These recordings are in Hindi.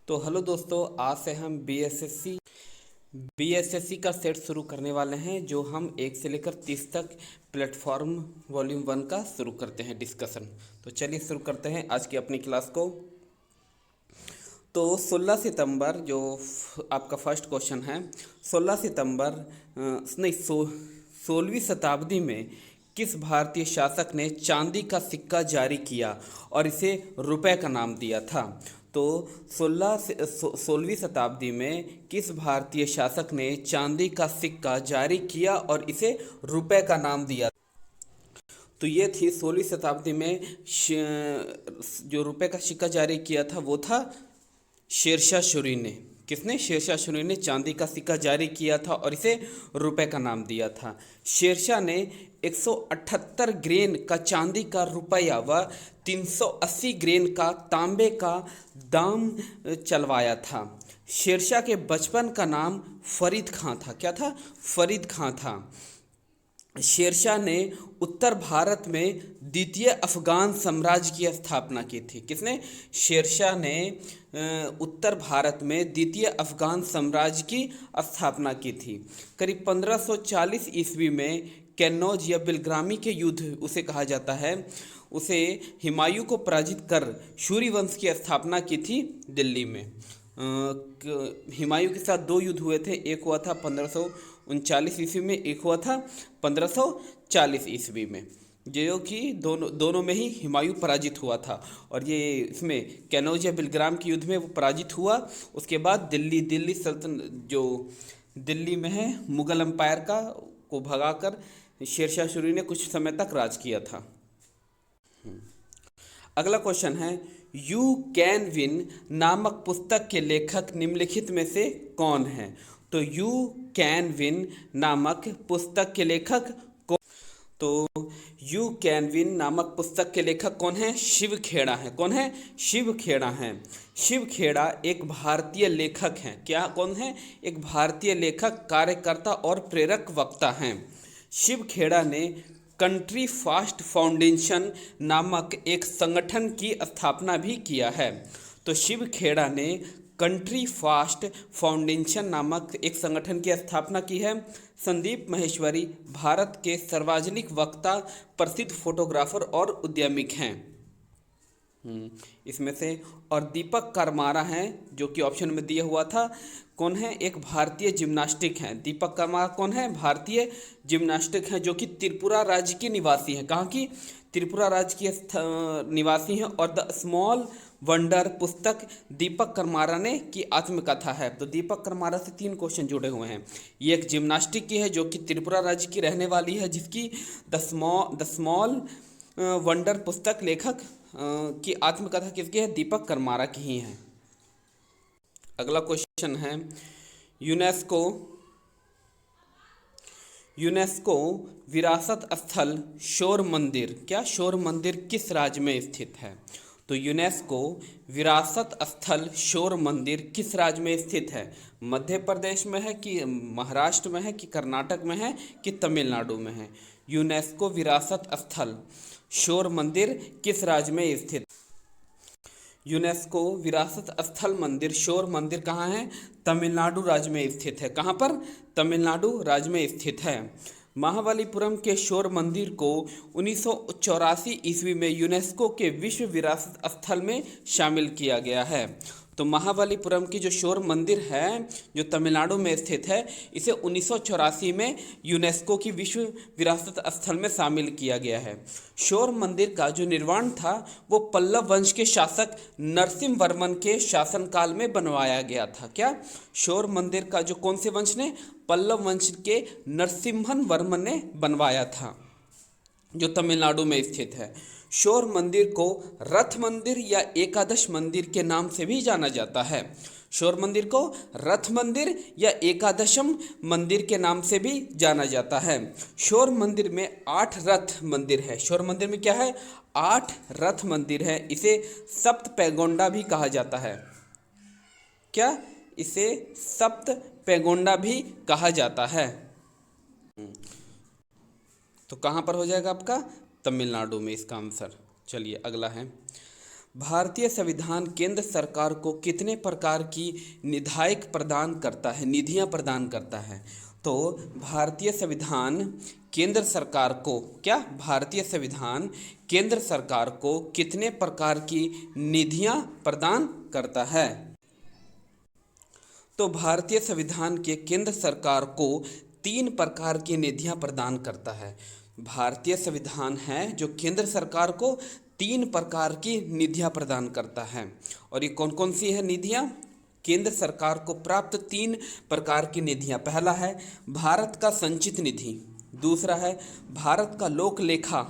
तो हेलो दोस्तों, आज से हम बीएसएससी का सेट शुरू करने वाले हैं, जो हम 1 से लेकर 30 तक प्लेटफॉर्म वॉल्यूम 1 का शुरू करते हैं डिस्कशन। तो चलिए शुरू करते हैं आज की अपनी क्लास को। तो 16 सितंबर जो आपका फर्स्ट क्वेश्चन है, 16 सितंबर नहीं 16वीं शताब्दी में किस भारतीय शासक ने चांदी का सिक्का जारी किया और इसे रुपए का नाम दिया था? तो 16वीं शताब्दी में किस भारतीय शासक ने चांदी का सिक्का जारी किया और इसे रुपए का नाम दिया? तो ये थी 16वीं शताब्दी में जो रुपए का सिक्का जारी किया था वो था शेरशाह सूरी ने। किसने? शेरशाह सूरी ने चांदी का सिक्का जारी किया था और इसे रुपए का नाम दिया था। शेरशाह ने 178 ग्रेन का चांदी का रुपया व 380 ग्रेन का तांबे का दाम चलवाया था। शेरशाह के बचपन का नाम फरीद खां था। क्या था? फरीद खां था। शेरशाह ने उत्तर भारत में द्वितीय अफगान साम्राज्य की स्थापना की थी। किसने? शेरशाह ने उत्तर भारत में द्वितीय अफगान साम्राज्य की स्थापना की थी। करीब 1540 ईस्वी में कन्नौज या बिलग्रामी के युद्ध उसे कहा जाता है, उसे हुमायूं को पराजित कर सूर्य वंश की स्थापना की थी दिल्ली में। हुमायूं के साथ 2 युद्ध हुए थे। एक हुआ था 1539 ईस्वी में, एक हुआ था 1540 ईस्वी में, जो कि दोनों में ही हुमायूं पराजित हुआ था। और ये इसमें कन्नौज या बिलग्राम के युद्ध में वो पराजित हुआ। उसके बाद दिल्ली सल्तनत जो दिल्ली में है, मुगल एम्पायर को भगाकर शेरशाह सूरी ने कुछ समय तक राज किया था। अगला क्वेश्चन है, यू कैन विन नामक पुस्तक के लेखक निम्नलिखित में से कौन है? तो यू कैन विन नामक पुस्तक के लेखक कौन? तो यू कैन विन नामक पुस्तक के लेखक कौन है? शिव खेड़ा है। कौन है? शिव खेड़ा है। शिव खेड़ा एक भारतीय लेखक हैं। क्या? कौन है? एक भारतीय लेखक, कार्यकर्ता और प्रेरक वक्ता हैं। शिव खेड़ा ने कंट्री फास्ट फाउंडेशन नामक एक संगठन की स्थापना भी किया है। तो शिव खेड़ा ने कंट्री फास्ट फाउंडेशन नामक एक संगठन की स्थापना की है। संदीप माहेश्वरी भारत के सार्वजनिक वक्ता, प्रसिद्ध फोटोग्राफर और उद्यमिक हैं इसमें से। और दीपक करमारा हैं, जो कि ऑप्शन में दिया हुआ था। कौन है? एक भारतीय जिम्नास्टिक हैं। दीपक करमारा कौन है? भारतीय जिम्नास्टिक हैं, जो कि त्रिपुरा राज्य के निवासी हैं। कहाँ की? त्रिपुरा राज्य के निवासी हैं। और द स्मॉल वंडर पुस्तक दीपक करमारा ने की आत्मकथा है। तो दीपक करमारा से 3 क्वेश्चन जुड़े हुए हैं। ये एक जिम्नास्टिक की है, जो कि त्रिपुरा राज्य की रहने वाली है, जिसकी द स्मॉल वंडर पुस्तक लेखक की आत्मकथा किसकी है? दीपक करमारा की ही है। अगला क्वेश्चन है, यूनेस्को विरासत स्थल शोर मंदिर, क्या शोर मंदिर किस राज्य में स्थित है? तो यूनेस्को विरासत स्थल शोर मंदिर किस राज्य में स्थित है? मध्य प्रदेश में है कि महाराष्ट्र में है कि कर्नाटक में है कि तमिलनाडु में है? यूनेस्को विरासत स्थल शोर मंदिर किस राज्य में स्थित? यूनेस्को विरासत स्थल मंदिर शोर मंदिर कहाँ है? तमिलनाडु राज्य में स्थित है। कहाँ पर? तमिलनाडु राज्य में स्थित है। महाबलीपुरम के शोर मंदिर को 1984 ईस्वी में यूनेस्को के विश्व विरासत स्थल में शामिल किया गया है। तो महाबलीपुरम की जो शोर मंदिर है, जो तमिलनाडु में स्थित है, इसे 1984 में यूनेस्को की विश्व विरासत स्थल में शामिल किया गया है। शोर मंदिर का जो निर्माण था वो पल्लव वंश के शासक नरसिम्हा वर्मन के शासनकाल में बनवाया गया था। क्या? शोर मंदिर का जो कौन से वंश ने? पल्लव वंश के नरसिम्हन वर्मन ने बनवाया था, जो तमिलनाडु में स्थित है। शोर मंदिर को रथ मंदिर या एकादश मंदिर के नाम से भी जाना जाता है। शोर मंदिर को रथ मंदिर या एकादशम मंदिर के नाम से भी जाना जाता है। शोर मंदिर में 8 रथ मंदिर है। शोर मंदिर में क्या है? 8 रथ मंदिर है। इसे सप्त पैगोंडा भी कहा जाता है। क्या? इसे सप्त पैगोंडा भी कहा जाता है। तो कहाँ पर हो जाएगा आपका? तमिलनाडु में इसका आंसर। चलिए अगला है, भारतीय संविधान केंद्र सरकार को कितने प्रकार की निधायक प्रदान करता है, निधियां प्रदान करता है? तो भारतीय संविधान केंद्र सरकार को क्या भारतीय संविधान केंद्र सरकार को कितने प्रकार की निधियां प्रदान करता है? तो भारतीय संविधान के केंद्र सरकार को 3 प्रकार की निधियां प्रदान करता है। भारतीय संविधान है जो केंद्र सरकार को 3 प्रकार की निधियां प्रदान करता है। और ये कौन कौन सी है निधियां? केंद्र सरकार को प्राप्त 3 प्रकार की निधियां। पहला है भारत का संचित निधि, दूसरा है भारत का लोक लेखा,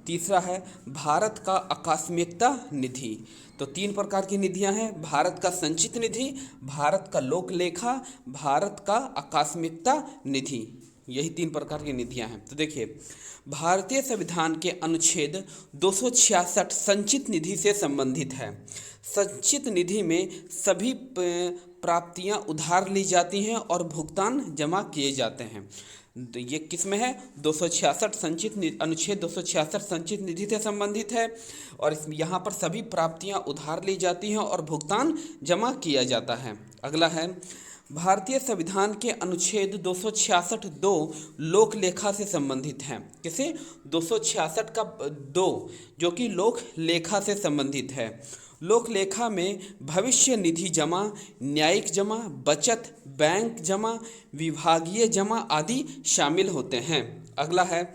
तीसरा है भारत का आकस्मिकता निधि। तो 3 प्रकार की निधियां हैं, भारत का संचित निधि, भारत का लोक लेखा, भारत का आकस्मिकता निधि। यही 3 प्रकार की निधियां हैं। तो देखिए, भारतीय संविधान के अनुच्छेद 266 संचित निधि से संबंधित है। संचित निधि में सभी प्राप्तियां उधार ली जाती हैं और भुगतान जमा किए जाते हैं। ये किस में है? 266 संचित अनुच्छेद 266 संचित निधि से संबंधित है और यहाँ पर सभी प्राप्तियां उधार ली जाती हैं और भुगतान जमा किया जाता है। अगला है भारतीय संविधान के अनुच्छेद 266(2) लोक लेखा से संबंधित है। किसे? 266 का 2 जो कि लोक लेखा से संबंधित है। लोक लेखा में भविष्य निधि जमा, न्यायिक जमा, बचत बैंक जमा, विभागीय जमा आदि शामिल होते हैं। अगला है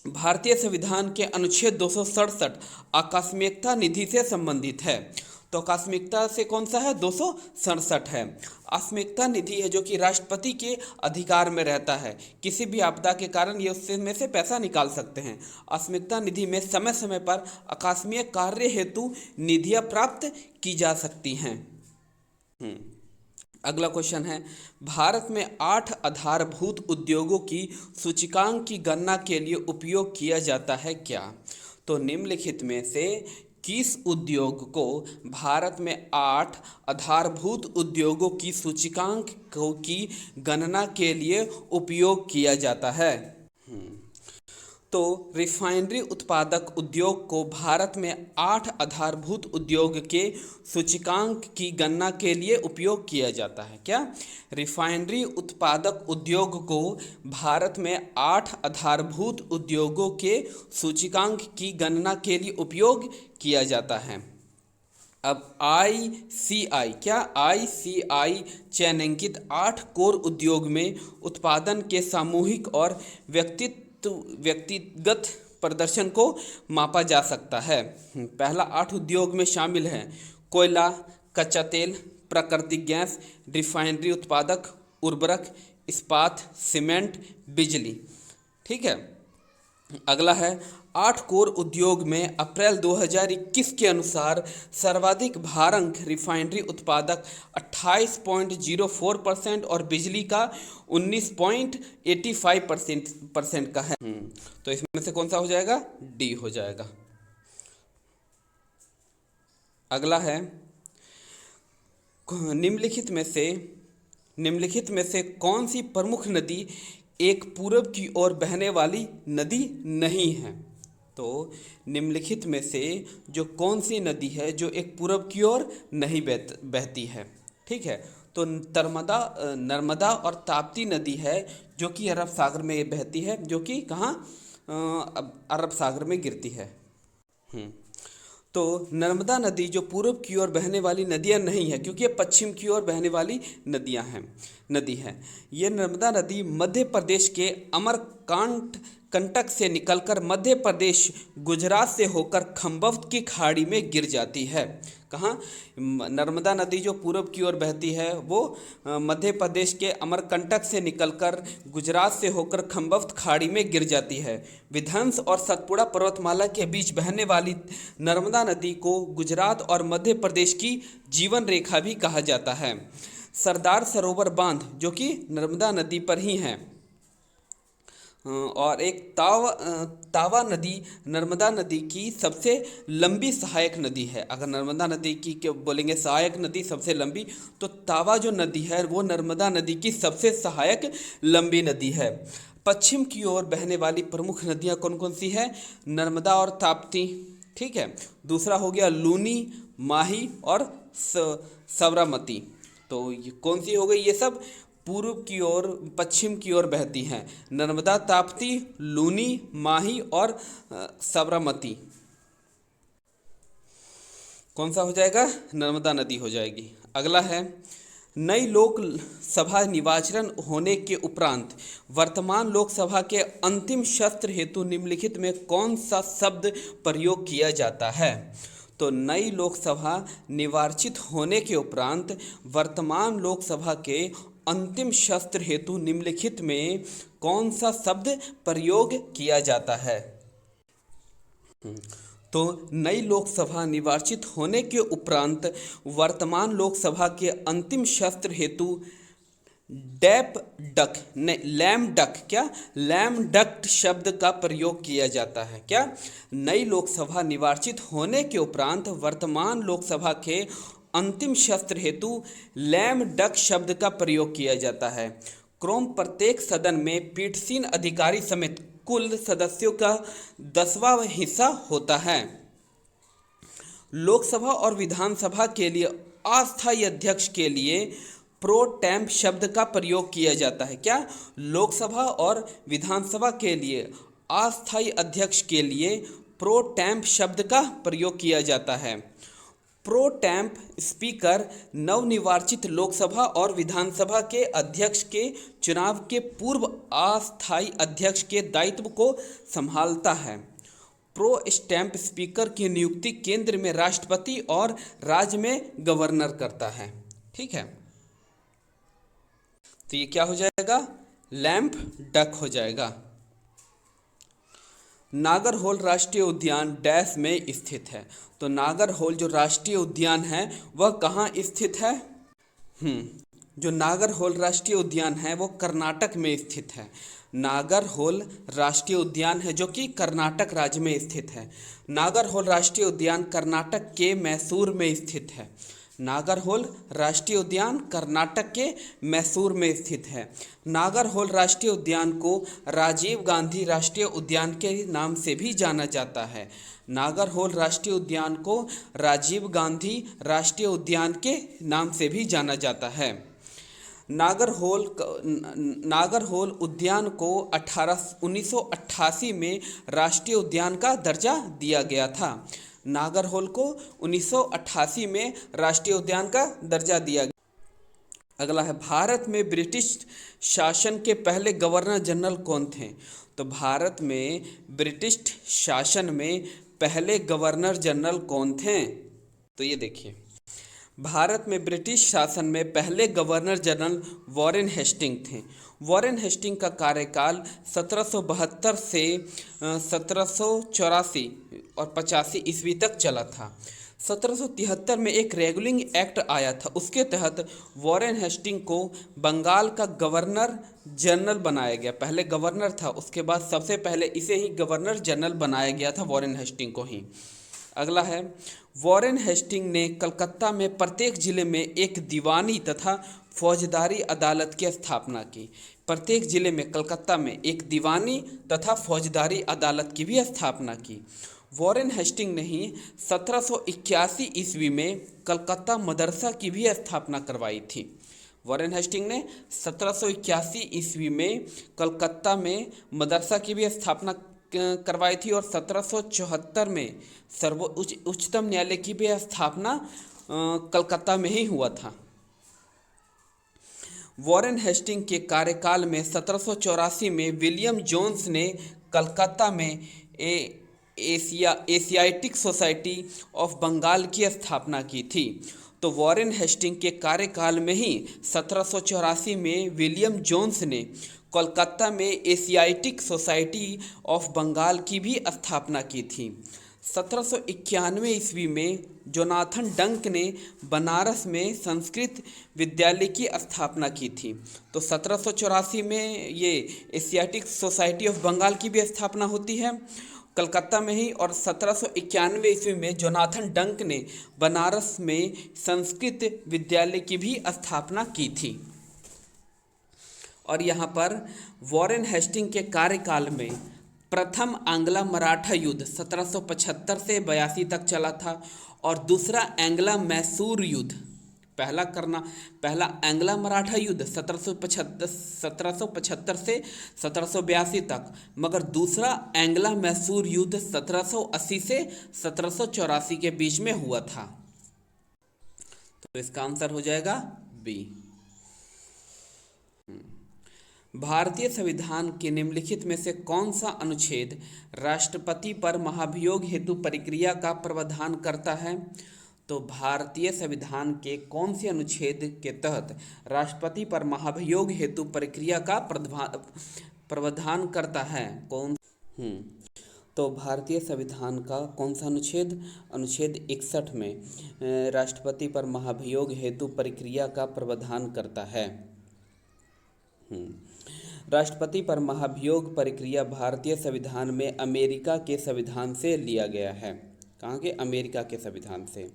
भारतीय संविधान के अनुच्छेद 267 आकस्मिकता निधि से संबंधित है। तो आकस्मिकता से कौन सा है? 267 है। आकस्मिकता निधि है जो कि राष्ट्रपति के अधिकार में रहता है। किसी भी आपदा के कारण ये उससे में से पैसा निकाल सकते हैं। आकस्मिकता निधि में समय समय पर आकस्मिक कार्य हेतु निधियां प्राप्त की जा सकती हैं। अगला क्वेश्चन है भारत में 8 आधारभूत उद्योगों की सूचकांक की गणना के लिए उपयोग किया जाता है क्या? तो निम्नलिखित में से किस उद्योग को भारत में 8 आधारभूत उद्योगों की सूचकांक की गणना के लिए उपयोग किया जाता है? तो रिफाइनरी उत्पादक उद्योग को भारत में 8 आधारभूत उद्योग के सूचकांक की गणना के लिए उपयोग किया जाता है। क्या? रिफाइनरी उत्पादक उद्योग को भारत में 8 आधारभूत उद्योगों के सूचकांक की गणना के लिए उपयोग किया जाता है। अब ICI क्या? ICI चयनांकित 8 कोर उद्योग में उत्पादन के सामूहिक और व्यक्तिगत प्रदर्शन को मापा जा सकता है। पहला 8 उद्योग में शामिल है कोयला, कच्चा तेल, प्राकृतिक गैस, रिफाइनरी उत्पादक, उर्वरक, इस्पात, सीमेंट, बिजली। ठीक है। अगला है 8 कोर उद्योग में अप्रैल 2021 के अनुसार सर्वाधिक भारांक रिफाइनरी उत्पादक 28.04% और बिजली का 19.85% का है। तो इसमें से कौन सा हो जाएगा? डी हो जाएगा। अगला है निम्नलिखित में से कौन सी प्रमुख नदी एक पूरब की ओर बहने वाली नदी नहीं है? तो निम्नलिखित में से जो कौन सी नदी है जो एक पूरब की ओर नहीं बहती है? ठीक है। तो नर्मदा और ताप्ती नदी है जो कि अरब सागर में बहती है, जो कि कहाँ? अरब सागर में गिरती है। तो नर्मदा नदी जो पूर्व की ओर बहने वाली नदियां नहीं है, क्योंकि ये पश्चिम की ओर बहने वाली नदी है। ये नर्मदा नदी मध्य प्रदेश के अमरकंटक से निकलकर मध्य प्रदेश गुजरात से होकर खंभवत की खाड़ी में गिर जाती है। कहाँ? नर्मदा नदी जो पूर्व की ओर बहती है वो मध्य प्रदेश के अमरकंटक से निकलकर गुजरात से होकर खंभवत खाड़ी में गिर जाती है। विध्वंस और सतपुड़ा पर्वतमाला के बीच बहने वाली नर्मदा नदी को गुजरात और मध्य प्रदेश की जीवन रेखा भी कहा जाता है। सरदार सरोवर बांध जो कि नर्मदा नदी पर ही है, और एक तावा नदी नर्मदा नदी की सबसे लंबी सहायक नदी है। अगर नर्मदा नदी की क्या बोलेंगे सहायक नदी सबसे लंबी, तो तावा जो नदी है वो नर्मदा नदी की सबसे सहायक लंबी नदी है। पश्चिम की ओर बहने वाली प्रमुख नदियां कौन कौन सी है? नर्मदा और ताप्ती, ठीक है। दूसरा हो गया लूनी, माही और साबरमती। तो ये कौन सी हो गई? ये सब पूर्व की ओर, पश्चिम की ओर बहती हैं। नर्मदा, ताप्ती, लूनी, माही और साबरमती। कौन सा हो जाएगा? नर्मदा नदी हो जाएगी। अगला है, नई लोक सभा निर्वाचन होने के उपरांत वर्तमान लोकसभा के अंतिम सत्र हेतु निम्नलिखित में कौन सा शब्द प्रयोग किया जाता है? तो नई लोकसभा निर्वाचित होने के उपरांत वर्तमान लोकसभा के अंतिम सत्र हेतु निम्नलिखित में कौन सा शब्द प्रयोग किया जाता है? तो नई लोकसभा निर्वाचित होने के उपरांत वर्तमान लोकसभा के अंतिम सत्र हेतु लैम डक, क्या लैम डक्ट शब्द का प्रयोग किया जाता है। क्या? नई लोकसभा निर्वाचित होने के उपरांत वर्तमान लोकसभा के अंतिम सत्र हेतु लैम डक शब्द का प्रयोग किया जाता है। प्रत्येक सदन में पीठासीन अधिकारी समेत कुल सदस्यों का 10वां हिस्सा होता है। लोकसभा और विधानसभा के लिए अस्थायी अध्यक्ष के लिए प्रो टेम्प शब्द का प्रयोग किया जाता है। क्या? लोकसभा और विधानसभा के लिए अस्थायी अध्यक्ष के लिए प्रो टेम्प शब्द का प्रयोग किया जाता है। प्रो टेम्प स्पीकर नवनिर्वाचित लोकसभा और विधानसभा के अध्यक्ष के चुनाव के पूर्व अस्थायी अध्यक्ष के दायित्व को संभालता है। प्रो स्टैम्प स्पीकर की नियुक्ति केंद्र में राष्ट्रपति और राज्य में गवर्नर करता है। ठीक है, तो ये क्या हो जाएगा? लैम्प डक हो जाएगा। नागरहोल राष्ट्रीय उद्यान डैश में स्थित है। तो नागरहोल जो राष्ट्रीय उद्यान है वह कहाँ स्थित है? जो नागरहोल राष्ट्रीय उद्यान है वो कर्नाटक में स्थित है। नागरहोल राष्ट्रीय उद्यान है जो कि कर्नाटक राज्य में स्थित है। नागरहोल राष्ट्रीय उद्यान कर्नाटक के मैसूर में स्थित है। नागरहोल राष्ट्रीय उद्यान कर्नाटक के मैसूर में स्थित है। नागरहोल राष्ट्रीय उद्यान को राजीव गांधी राष्ट्रीय उद्यान के नाम से भी जाना जाता है। नागरहोल राष्ट्रीय उद्यान को राजीव गांधी राष्ट्रीय उद्यान के नाम से भी जाना जाता है। नागरहोल उद्यान को 1988 में राष्ट्रीय उद्यान का दर्जा दिया गया था। नागरहोल को 1988 में राष्ट्रीय उद्यान का दर्जा दिया गया। अगला है, भारत में ब्रिटिश शासन के पहले गवर्नर जनरल कौन थे? तो भारत में ब्रिटिश शासन में पहले गवर्नर जनरल कौन थे? तो ये देखिए, भारत में ब्रिटिश शासन में पहले गवर्नर जनरल वॉरेन हेस्टिंग थे। वॉरेन हेस्टिंग का कार्यकाल 1772 से 1784 और 85 ईस्वी तक चला था। 1773 में एक रेगुलिंग एक्ट आया था, उसके तहत वॉरेन हेस्टिंग को बंगाल का गवर्नर जनरल बनाया गया। पहले गवर्नर था, उसके बाद सबसे पहले इसे ही गवर्नर जनरल बनाया गया था, वॉरेन हेस्टिंग को ही। अगला है, वॉरेन हेस्टिंग ने कलकत्ता में प्रत्येक जिले में एक दीवानी तथा फौजदारी अदालत की स्थापना की। प्रत्येक जिले में कलकत्ता में एक दीवानी तथा फौजदारी अदालत की भी स्थापना की। वॉरेन हेस्टिंग ने ही 1781 ईस्वी में कलकत्ता मदरसा की भी स्थापना करवाई थी। वॉरेन हेस्टिंग ने 1781 ईस्वी में कलकत्ता में मदरसा की भी स्थापना करवाई थी और 1774 में उच्चतम न्यायालय की भी स्थापना कलकत्ता में ही हुआ था। वॉरेन हेस्टिंग के कार्यकाल में 1784 में विलियम जोन्स ने कलकत्ता में एशियाटिक सोसाइटी ऑफ बंगाल की स्थापना की थी। तो वॉरेन हेस्टिंग के कार्यकाल में ही 1784 में विलियम जोन्स ने कोलकाता में एशियाटिक सोसाइटी ऑफ बंगाल की भी स्थापना की थी। 1791 ईस्वी में जोनाथन डंक ने बनारस में संस्कृत विद्यालय की स्थापना की थी। तो 1784 में ये एशियाटिक सोसाइटी ऑफ बंगाल की भी स्थापना होती है कलकत्ता में ही, और 1791 ईस्वी में जोनाथन डंक ने बनारस में संस्कृत विद्यालय की भी स्थापना की थी। और यहाँ पर वॉरेन हेस्टिंग के कार्यकाल में प्रथम आंग्ला मराठा युद्ध 1775 से 82 तक चला था और दूसरा एंग्ला मैसूर युद्ध, पहला एंग्ला मराठा युद्ध 1775 से 1782 तक, मगर दूसरा एंग्ला मैसूर युद्ध 1780 से 1784 के बीच में हुआ था। तो इसका आंसर हो जाएगा बी। भारतीय संविधान के निम्नलिखित में से कौन सा अनुच्छेद राष्ट्रपति पर महाभियोग हेतु प्रक्रिया का प्रावधान करता है? तो भारतीय संविधान के कौन से अनुच्छेद के तहत राष्ट्रपति पर महाभियोग हेतु प्रक्रिया का प्रावधान करता है? तो भारतीय संविधान का कौन सा अनुच्छेद? अनुच्छेद 61 में राष्ट्रपति पर महाभियोग हेतु प्रक्रिया का प्रावधान करता है। राष्ट्रपति पर महाभियोग प्रक्रिया भारतीय संविधान में अमेरिका के संविधान से लिया गया है। कहाँ के? अमेरिका के संविधान से।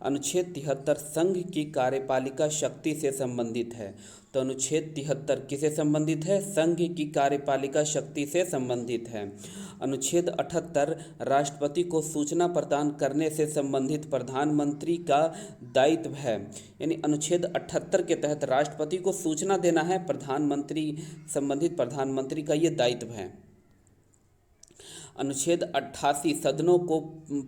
अनुच्छेद 73 संघ की कार्यपालिका शक्ति से संबंधित है। तो अनुच्छेद 73 किसे संबंधित है? संघ की कार्यपालिका शक्ति से संबंधित है। अनुच्छेद 78 राष्ट्रपति को सूचना प्रदान करने से संबंधित प्रधानमंत्री का दायित्व है। यानी अनुच्छेद 78 के तहत राष्ट्रपति को सूचना देना है, संबंधित प्रधानमंत्री का ये दायित्व है। अनुच्छेद 88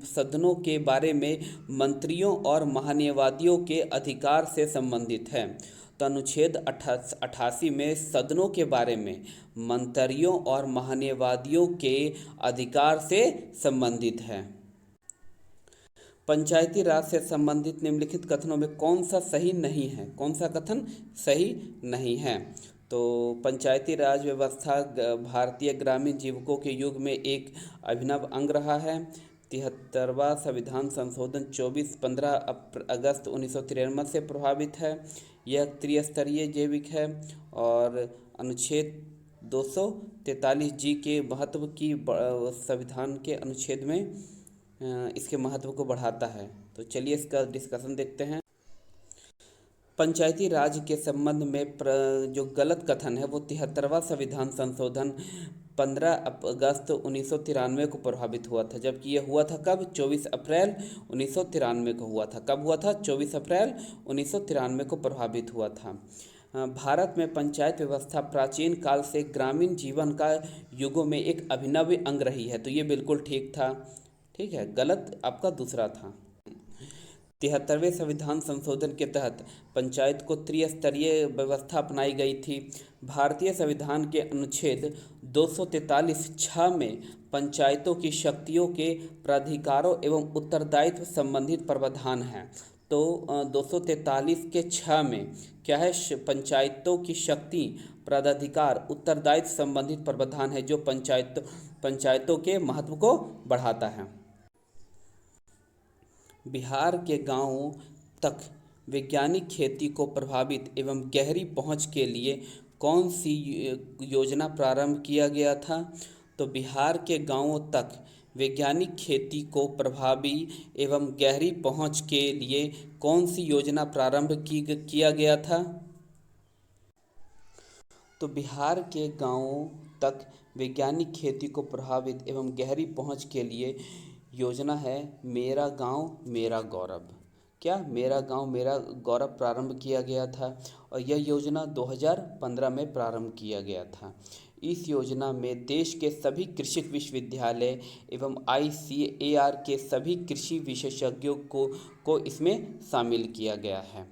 सदनों के बारे में मंत्रियों और महान्यायवादियों के अधिकार से संबंधित है। तो अनुच्छेद 88 में सदनों के बारे में मंत्रियों और महान्यायवादियों के अधिकार से संबंधित है। पंचायती राज से संबंधित निम्नलिखित कथनों में कौन सा सही नहीं है? कौन सा कथन सही नहीं है? तो पंचायती राज व्यवस्था भारतीय ग्रामीण जीवकों के युग में एक अभिनव अंग रहा है। 73वां संविधान संशोधन 15 अगस्त 1993 से प्रभावित है। यह त्रिस्तरीय जैविक है और अनुच्छेद 243 जी के महत्व की संविधान के अनुच्छेद में इसके महत्व को बढ़ाता है। तो चलिए इसका डिस्कशन देखते हैं। पंचायती राज के संबंध में जो गलत कथन है वो 73वां संविधान संशोधन 15 अगस्त 1993 को प्रभावित हुआ था, जबकि ये हुआ था कब? 24 अप्रैल 1993 को हुआ था। कब हुआ था? 24 अप्रैल 1993 को प्रभावित हुआ था। भारत में पंचायत व्यवस्था प्राचीन काल से ग्रामीण जीवन का युगों में एक अभिनव अंग रही है। तो ये बिल्कुल ठीक था। ठीक है, गलत आपका दूसरा था। 73वें संविधान संशोधन के तहत पंचायत को त्रिस्तरीय व्यवस्था अपनाई गई थी। भारतीय संविधान के अनुच्छेद 243(6) में पंचायतों की शक्तियों के प्राधिकारों एवं उत्तरदायित्व संबंधित प्रावधान है। तो 243 के 6 में क्या है? पंचायतों की शक्ति, प्राधिकार, उत्तरदायित्व संबंधित प्रावधान है जो पंचायतों के महत्व को बढ़ाता है। बिहार के गांवों तक वैज्ञानिक खेती को प्रभावित एवं गहरी पहुंच के लिए कौन सी योजना प्रारंभ किया गया था? तो बिहार के गांवों तक वैज्ञानिक खेती को प्रभावी एवं गहरी पहुंच के लिए कौन सी योजना प्रारंभ किया गया था? तो बिहार के गांवों तक वैज्ञानिक खेती को प्रभावित एवं गहरी पहुंच के लिए योजना है मेरा गांव मेरा गौरव। क्या? मेरा गांव मेरा गौरव प्रारंभ किया गया था और यह योजना 2015 में प्रारंभ किया गया था। इस योजना में देश के सभी कृषि विश्वविद्यालय एवं ICAR के सभी कृषि विशेषज्ञों को इसमें शामिल किया गया है।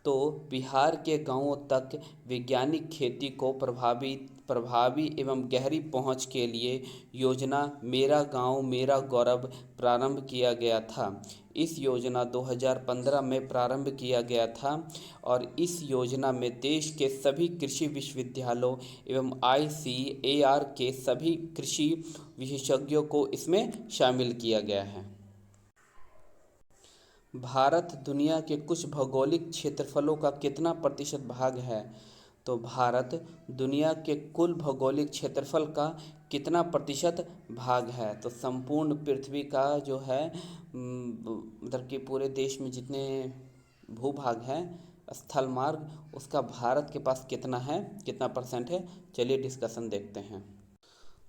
तो बिहार के गांवों तक वैज्ञानिक खेती को प्रभावी एवं गहरी पहुंच के लिए योजना मेरा गांव मेरा गौरव प्रारंभ किया गया था। इस योजना 2015 में प्रारंभ किया गया था और इस योजना में देश के सभी कृषि विश्वविद्यालयों एवं ICAR के सभी कृषि विशेषज्ञों को इसमें शामिल किया गया है। भारत दुनिया के कुछ भौगोलिक क्षेत्रफलों का कितना प्रतिशत भाग है? तो भारत दुनिया के कुल भौगोलिक क्षेत्रफल का कितना प्रतिशत भाग है? तो संपूर्ण पृथ्वी का जो है मतलब कि पूरे देश में जितने भूभाग हैं स्थल मार्ग, उसका भारत के पास कितना है, कितना परसेंट है? चलिए डिस्कशन देखते हैं।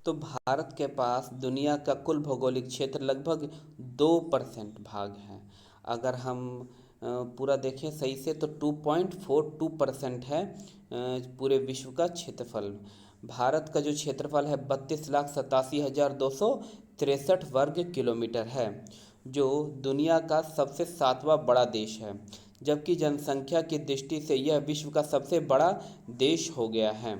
तो भारत के पास दुनिया का कुल भौगोलिक क्षेत्र लगभग 2% भाग है। अगर हम पूरा देखें सही से तो 2.42% है पूरे विश्व का क्षेत्रफल। भारत का जो क्षेत्रफल है 32,87,263 वर्ग किलोमीटर है, जो दुनिया का सबसे सातवां बड़ा देश है, जबकि जनसंख्या की दृष्टि से यह विश्व का सबसे बड़ा देश हो गया है।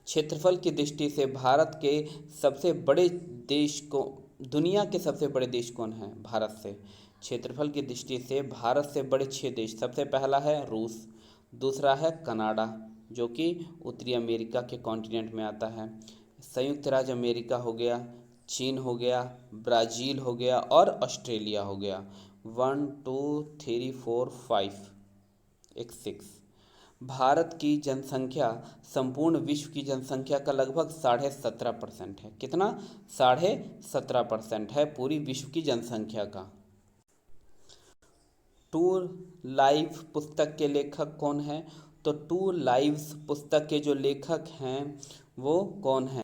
क्षेत्रफल की दृष्टि से भारत के सबसे बड़े देश को दुनिया के सबसे बड़े देश कौन हैं? भारत से। क्षेत्रफल की दृष्टि से भारत से बड़े 6 देश, सबसे पहला है रूस, दूसरा है कनाडा जो कि उत्तरी अमेरिका के कॉन्टिनेंट में आता है, संयुक्त राज्य अमेरिका हो गया, चीन हो गया, ब्राज़ील हो गया और ऑस्ट्रेलिया हो गया। 1 2 3 4 5 एक 6। भारत की जनसंख्या संपूर्ण विश्व की जनसंख्या का लगभग 17.5% है। कितना? 17.5% है पूरी विश्व की जनसंख्या का। टू लाइव पुस्तक के लेखक कौन हैं? तो टू लाइव्स पुस्तक के जो लेखक हैं वो कौन हैं?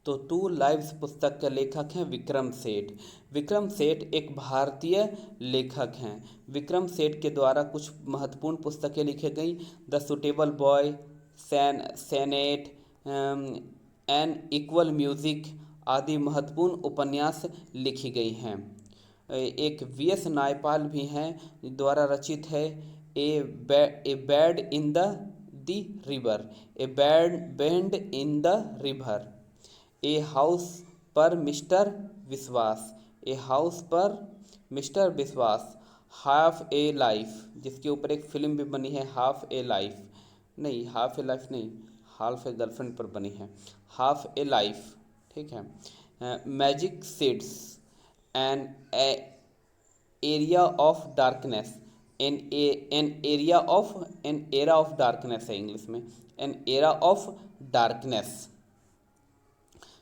तो टू लाइव्स पुस्तक के लेखक हैं विक्रम सेठ। विक्रम सेठ एक भारतीय लेखक हैं। विक्रम सेठ के द्वारा कुछ महत्वपूर्ण पुस्तकें लिखी गई। द सुटेबल बॉय, सेनेट, एन इक्वल म्यूजिक आदि महत्वपूर्ण उपन्यास लिखी गई हैं। एक वी.एस. नायपाल भी हैं द्वारा रचित है a bad in the river, A band in the river, a house पर मिस्टर विश्वास, ए हाउस पर मिस्टर विश्वास, हाफ ए लाइफ, जिसके ऊपर एक फिल्म भी बनी है हाफ ए लाइफ, नहीं हाफ ए लाइफ नहीं, हाफ ए गर्लफ्रेंड पर बनी है, हाफ ए लाइफ। ठीक है। Magic seeds, an area of darkness, an era of darkness है इंग्लिश में, an era of darkness.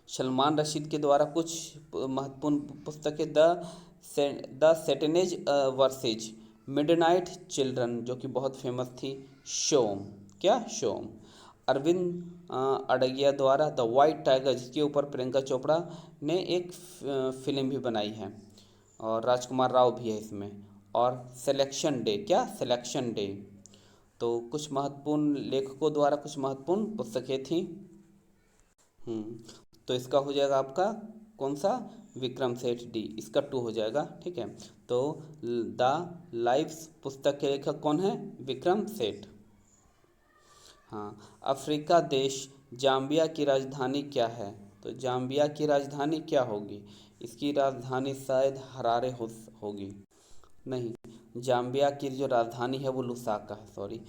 Salman Rashid के द्वारा कुछ महत्वपूर्ण पुस्तकें द सेटेनेज वर्सेज, मिडनाइट चिल्ड्रन जो कि बहुत फेमस थी, शोम, क्या शोम। अरविंद अडगिया द्वारा द वाइट टाइगर, जिसके ऊपर प्रियंका चोपड़ा ने एक फिल्म भी बनाई है और राजकुमार राव भी है इसमें, और सिलेक्शन डे, क्या सिलेक्शन डे। तो कुछ महत्वपूर्ण लेखकों द्वारा कुछ महत्वपूर्ण पुस्तकें थी। तो इसका हो जाएगा आपका कौन सा? विक्रम सेठ डी, इसका 2 हो जाएगा। ठीक है। तो द लाइव्स पुस्तक के लेखक कौन है? विक्रम सेठ। हाँ। अफ्रीका देश जाम्बिया की राजधानी क्या है? तो जाम्बिया की राजधानी क्या होगी? इसकी राजधानी शायद हरारे होगी, नहीं, जाम्बिया की जो राजधानी है वो लुसाका है, सॉरी।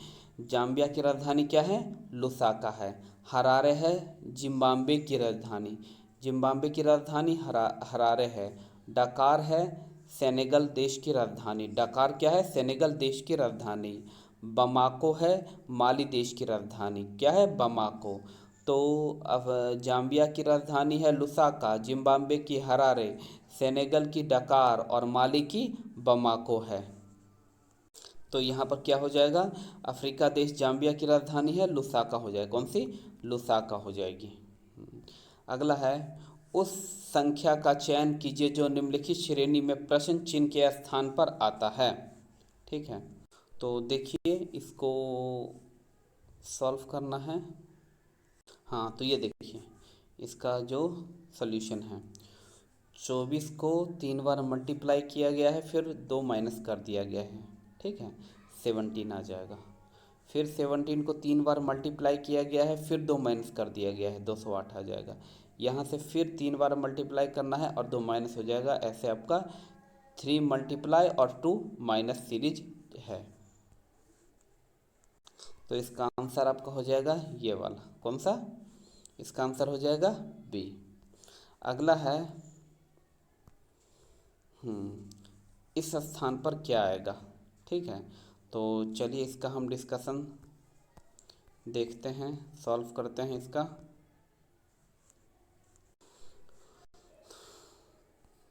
जाम्बिया की राजधानी क्या है? लुसाका है। हरारे है जिम्बाब्वे की राजधानी, जिम्बाब्वे की राजधानी हरारे है। डकार है सेनेगल देश की राजधानी, डकार क्या है? सेनेगल देश की राजधानी। बमाको है माली देश की राजधानी, क्या है? बमाको। तो अब जाम्बिया की राजधानी है लुसाका, जिम्बाब्वे की हरारे, सेनेगल की डकार और माली की बमाको है। तो यहाँ पर क्या हो जाएगा? अफ्रीका देश जाम्बिया की राजधानी है लुसाका हो जाएगा। कौन सी? लुसाका हो जाएगी। अगला है उस संख्या का चयन कीजिए जो निम्नलिखित श्रेणी में प्रश्न चिन्ह के स्थान पर आता है। ठीक है। तो देखिए इसको सॉल्व करना है। हाँ, तो ये देखिए इसका जो सॉल्यूशन है, 24 को 3 बार मल्टीप्लाई किया गया है, फिर 2 माइनस कर दिया गया है। ठीक है, 17 आ जाएगा। फिर 17 को 3 बार मल्टीप्लाई किया गया है, फिर 2 माइनस कर दिया गया है, 208 आ जाएगा। यहाँ से फिर 3 बार मल्टीप्लाई करना है और 2 माइनस हो जाएगा। ऐसे आपका 3 मल्टीप्लाई और 2 माइनस सीरीज है। तो इसका आंसर आपका हो जाएगा ये वाला। कौन सा? इसका आंसर हो जाएगा बी। अगला है इस स्थान पर क्या आएगा। ठीक है, तो चलिए इसका हम डिस्कशन देखते हैं, सॉल्व करते हैं इसका।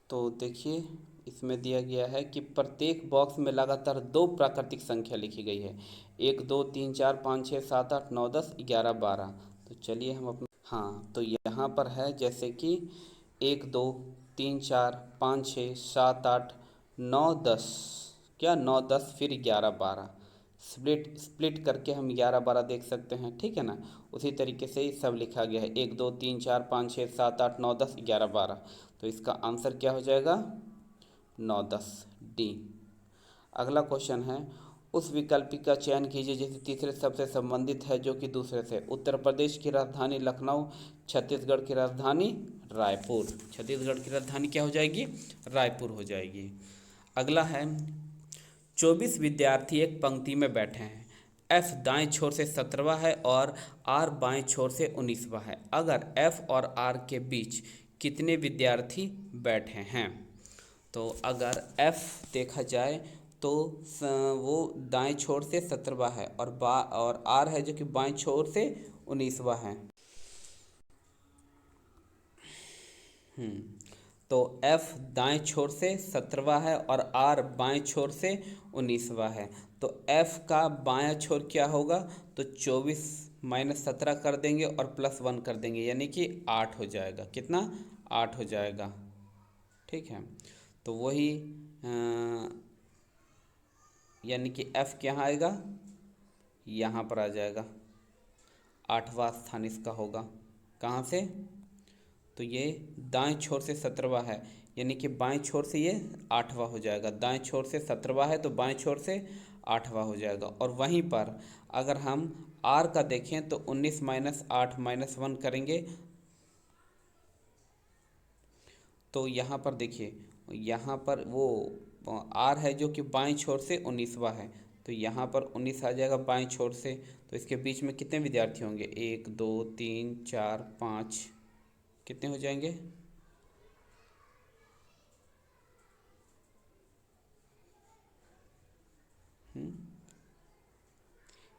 तो देखिए इसमें दिया गया है कि प्रत्येक बॉक्स में लगातार 2 प्राकृतिक संख्या लिखी गई है, 1 2 3 4 5 6 7 8 9 10 11 12। तो चलिए हम अपना हाँ, तो यहाँ पर है जैसे कि 1 2 3 4 5 6 7 8 9 10, क्या 9 10 फिर 11 12, स्प्लिट करके हम 11 12 देख सकते हैं, ठीक है ना। उसी तरीके से ही सब लिखा गया है, 1 2 3 4 5 6 7 8 9 10 11 12। तो इसका आंसर क्या हो जाएगा? 9 10, डी। अगला क्वेश्चन है, उस विकल्प का चयन कीजिए जिसे तीसरे शब्द से संबंधित है जो कि दूसरे से। उत्तर प्रदेश की राजधानी लखनऊ, छत्तीसगढ़ की राजधानी रायपुर। छत्तीसगढ़ की राजधानी क्या हो जाएगी? रायपुर हो जाएगी। अगला है, 24 विद्यार्थी एक पंक्ति में बैठे हैं। एफ दाएं छोर से 17वां है और आर बाएं छोर से 19वां है। अगर एफ और आर के बीच कितने विद्यार्थी बैठे हैं? तो अगर एफ देखा जाए तो वो दाएं छोर से 17वां है और आर है जो कि बाएं छोर से 19वां है। तो एफ दाएं छोर से 17वां है और आर बाएं छोर से 19वां है। तो एफ का बायां छोर क्या होगा? तो 24 माइनस 17 कर देंगे और प्लस 1 कर देंगे, यानी कि 8 हो जाएगा। कितना? 8 हो जाएगा, ठीक है। तो वही यानी कि एफ क्या आएगा? यहाँ पर आ जाएगा, 8वां स्थान इसका होगा। कहाँ से? तो ये दाएं छोर से 17वां है, यानी कि बाएं छोर से ये 8वां हो जाएगा। दाएं छोर से 17वां है तो बाएं छोर से 8वां हो जाएगा। और वहीं पर अगर हम आर का देखें तो 19 माइनस 8 माइनस 1 करेंगे तो यहाँ पर देखिए, यहाँ पर वो आर है जो कि बाएं छोर से 19वां है, तो यहाँ पर 19 आ जाएगा बाएं छोर से। तो इसके बीच में कितने विद्यार्थी होंगे? 1 2 3 4 5, कितने हो जाएंगे?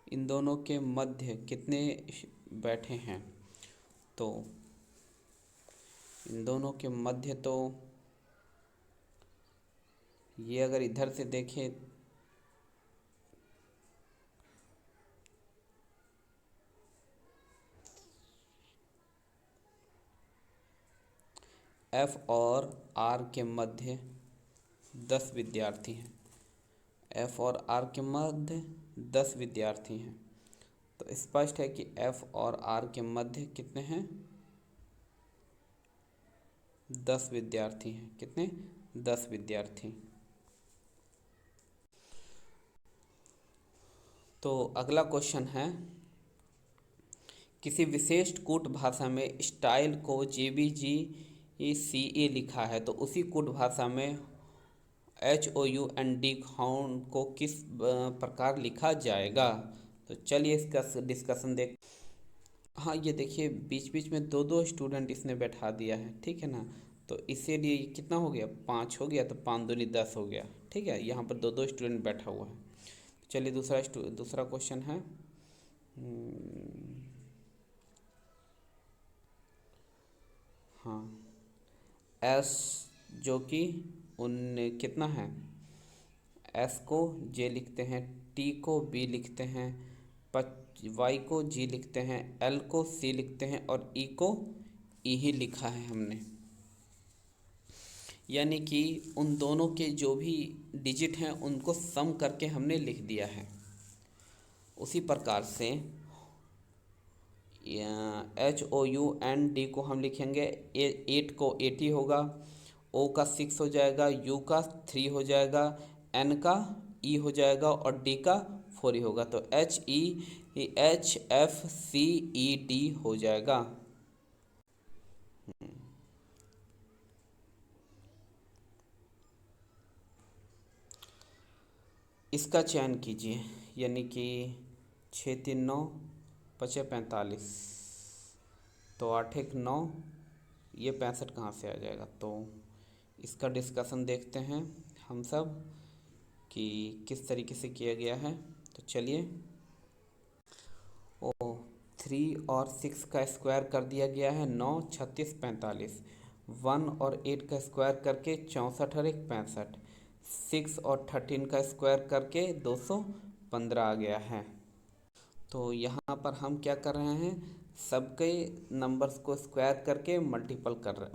इन दोनों के मध्य कितने बैठे हैं? तो इन दोनों के मध्य तो ये अगर इधर से देखें एफ और आर के मध्य 10 विद्यार्थी हैं। एफ और आर के मध्य 10 विद्यार्थी हैं। तो स्पष्ट है कि एफ और आर के मध्य कितने हैं? 10 विद्यार्थी हैं। कितने? 10 विद्यार्थी। तो अगला क्वेश्चन है, किसी विशेष कूट भाषा में स्टाइल को JBGCA लिखा है तो उसी कूट भाषा में HOUND हाउंड को किस प्रकार लिखा जाएगा? तो चलिए इसका डिस्कशन देख। हाँ, ये देखिए बीच बीच में दो दो स्टूडेंट इसने बैठा दिया है, ठीक है ना। तो इसीलिए कितना हो गया? 5 हो गया, तो 5 दूनी 10 हो गया, ठीक है। यहाँ पर दो दो स्टूडेंट बैठा हुआ है। चलिए दूसरा क्वेश्चन है, हाँ, एस जो कि कितना है? एस को जे लिखते हैं, टी को बी लिखते हैं, वाई को जी लिखते हैं, एल को सी लिखते हैं और ई को ई ही लिखा है हमने। यानी कि उन दोनों के जो भी डिजिट हैं उनको सम करके हमने लिख दिया है। उसी प्रकार से HOUND को हम लिखेंगे, 8 को 80 होगा, O का 6 हो जाएगा, U का 3 हो जाएगा, N का E हो जाएगा और D का 4 ही होगा। तो HEHFCED हो जाएगा। इसका चयन कीजिए, यानी कि 6 3 9 5 45, तो 8 1 9, ये 65 कहाँ से आ जाएगा? तो इसका डिस्कशन देखते हैं हम सब कि किस तरीके से किया गया है। तो चलिए, 3 और 6 का स्क्वायर कर दिया गया है 9 36 45, 1 और 8 का स्क्वायर करके 64 और 1 65, 6 और 13 का स्क्वायर करके 215 आ गया है। तो यहाँ पर हम क्या कर रहे हैं? सबके नंबर्स को स्क्वायर करके मल्टीपल कर रहे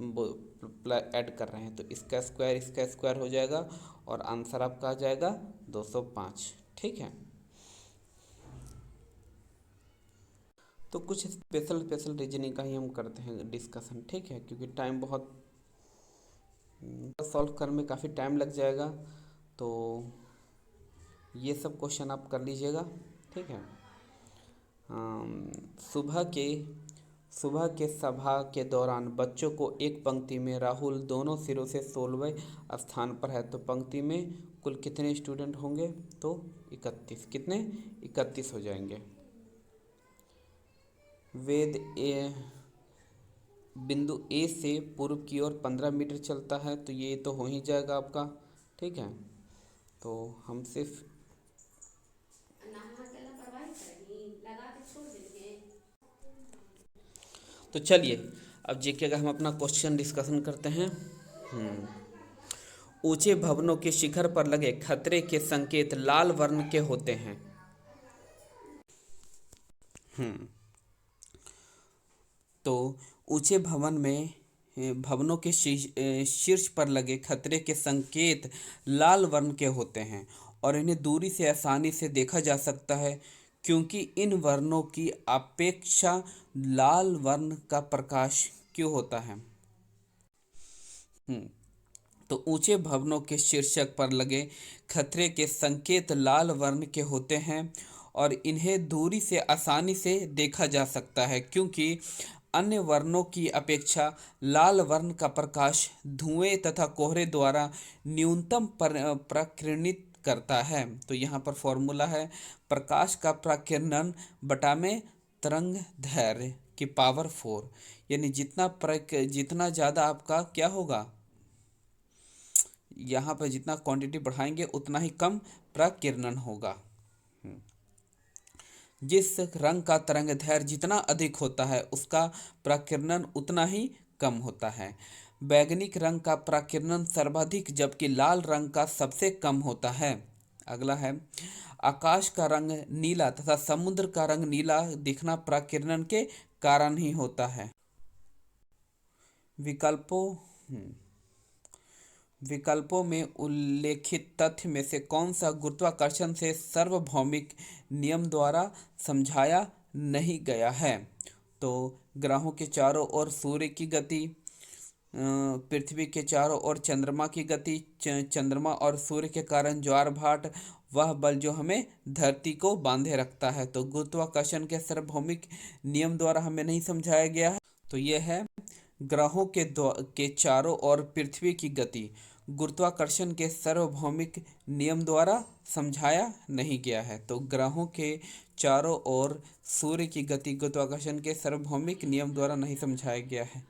ऐड कर रहे हैं, तो इसका स्क्वायर हो जाएगा और आंसर आपका आ जाएगा 205। ठीक है, तो कुछ स्पेशल रीजनिंग का ही हम करते हैं डिस्कशन। ठीक है, क्योंकि टाइम बहुत सॉल्व करने में काफ़ी टाइम लग जाएगा, तो ये सब क्वेश्चन आप कर लीजिएगा। ठीक है, अम, सुबह के सुबह के सभा के दौरान बच्चों को एक पंक्ति में राहुल दोनों सिरों से 16वें स्थान पर है, तो पंक्ति में कुल कितने स्टूडेंट होंगे? तो 31। कितने? 31 हो जाएंगे। वेद ए बिंदु ए से पूर्व की ओर 15 मीटर चलता है, तो ये तो हो ही जाएगा आपका। ठीक है, तो हम सिर्फ तो चलिए अब जेके का हम अपना क्वेश्चन डिस्कशन करते हैं। ऊंचे भवनों के शिखर पर लगे खतरे के संकेत लाल वर्ण के होते हैं। तो ऊंचे भवनों के शीर्ष पर लगे खतरे के संकेत लाल वर्ण के होते हैं और इन्हें दूरी से आसानी से देखा जा सकता है, क्योंकि इन वर्णों की अपेक्षा लाल वर्ण का प्रकाश क्यों होता है? तो ऊंचे भवनों के शीर्षक पर लगे खतरे के संकेत लाल वर्ण के होते हैं और इन्हें दूरी से आसानी से देखा जा सकता है, क्योंकि अन्य वर्णों की अपेक्षा लाल वर्ण का प्रकाश धुएं तथा कोहरे द्वारा न्यूनतम प्रकीर्णित करता है। तो यहाँ पर फॉर्मूला है प्रकाश का प्रकीर्णन बटा में तरंग दैर्घ्य की पावर 4, यानी जितना ज़्यादा आपका क्या होगा, यहाँ पर जितना क्वांटिटी बढ़ाएंगे उतना ही कम प्रकीर्णन होगा। जिस रंग का तरंग दैर्घ्य जितना अधिक होता है उसका प्रकीर्णन उतना ही कम होता है। बैगनी रंग का प्रकीर्णन सर्वाधिक जबकि लाल रंग का सबसे कम होता है। अगला है आकाश का रंग नीला तथा समुद्र का रंग नीला दिखना प्रकीर्णन के कारण ही होता है। विकल्पों में उल्लेखित तथ्य में से कौन सा गुरुत्वाकर्षण से सार्वभौमिक नियम द्वारा समझाया नहीं गया है? तो ग्रहों के चारों ओर सूर्य की गति, पृथ्वी के चारों ओर चंद्रमा की गति, चंद्रमा और सूर्य के कारण ज्वार भाट, वह बल जो हमें धरती को बांधे रखता है। तो गुरुत्वाकर्षण के सार्वभौमिक नियम द्वारा हमें नहीं समझाया गया है, तो यह है ग्रहों के चारों ओर पृथ्वी की गति गुरुत्वाकर्षण के सार्वभौमिक नियम द्वारा समझाया नहीं गया है। तो ग्रहों के चारों ओर सूर्य की गति गुरुत्वाकर्षण के सार्वभौमिक नियम द्वारा नहीं समझाया गया है।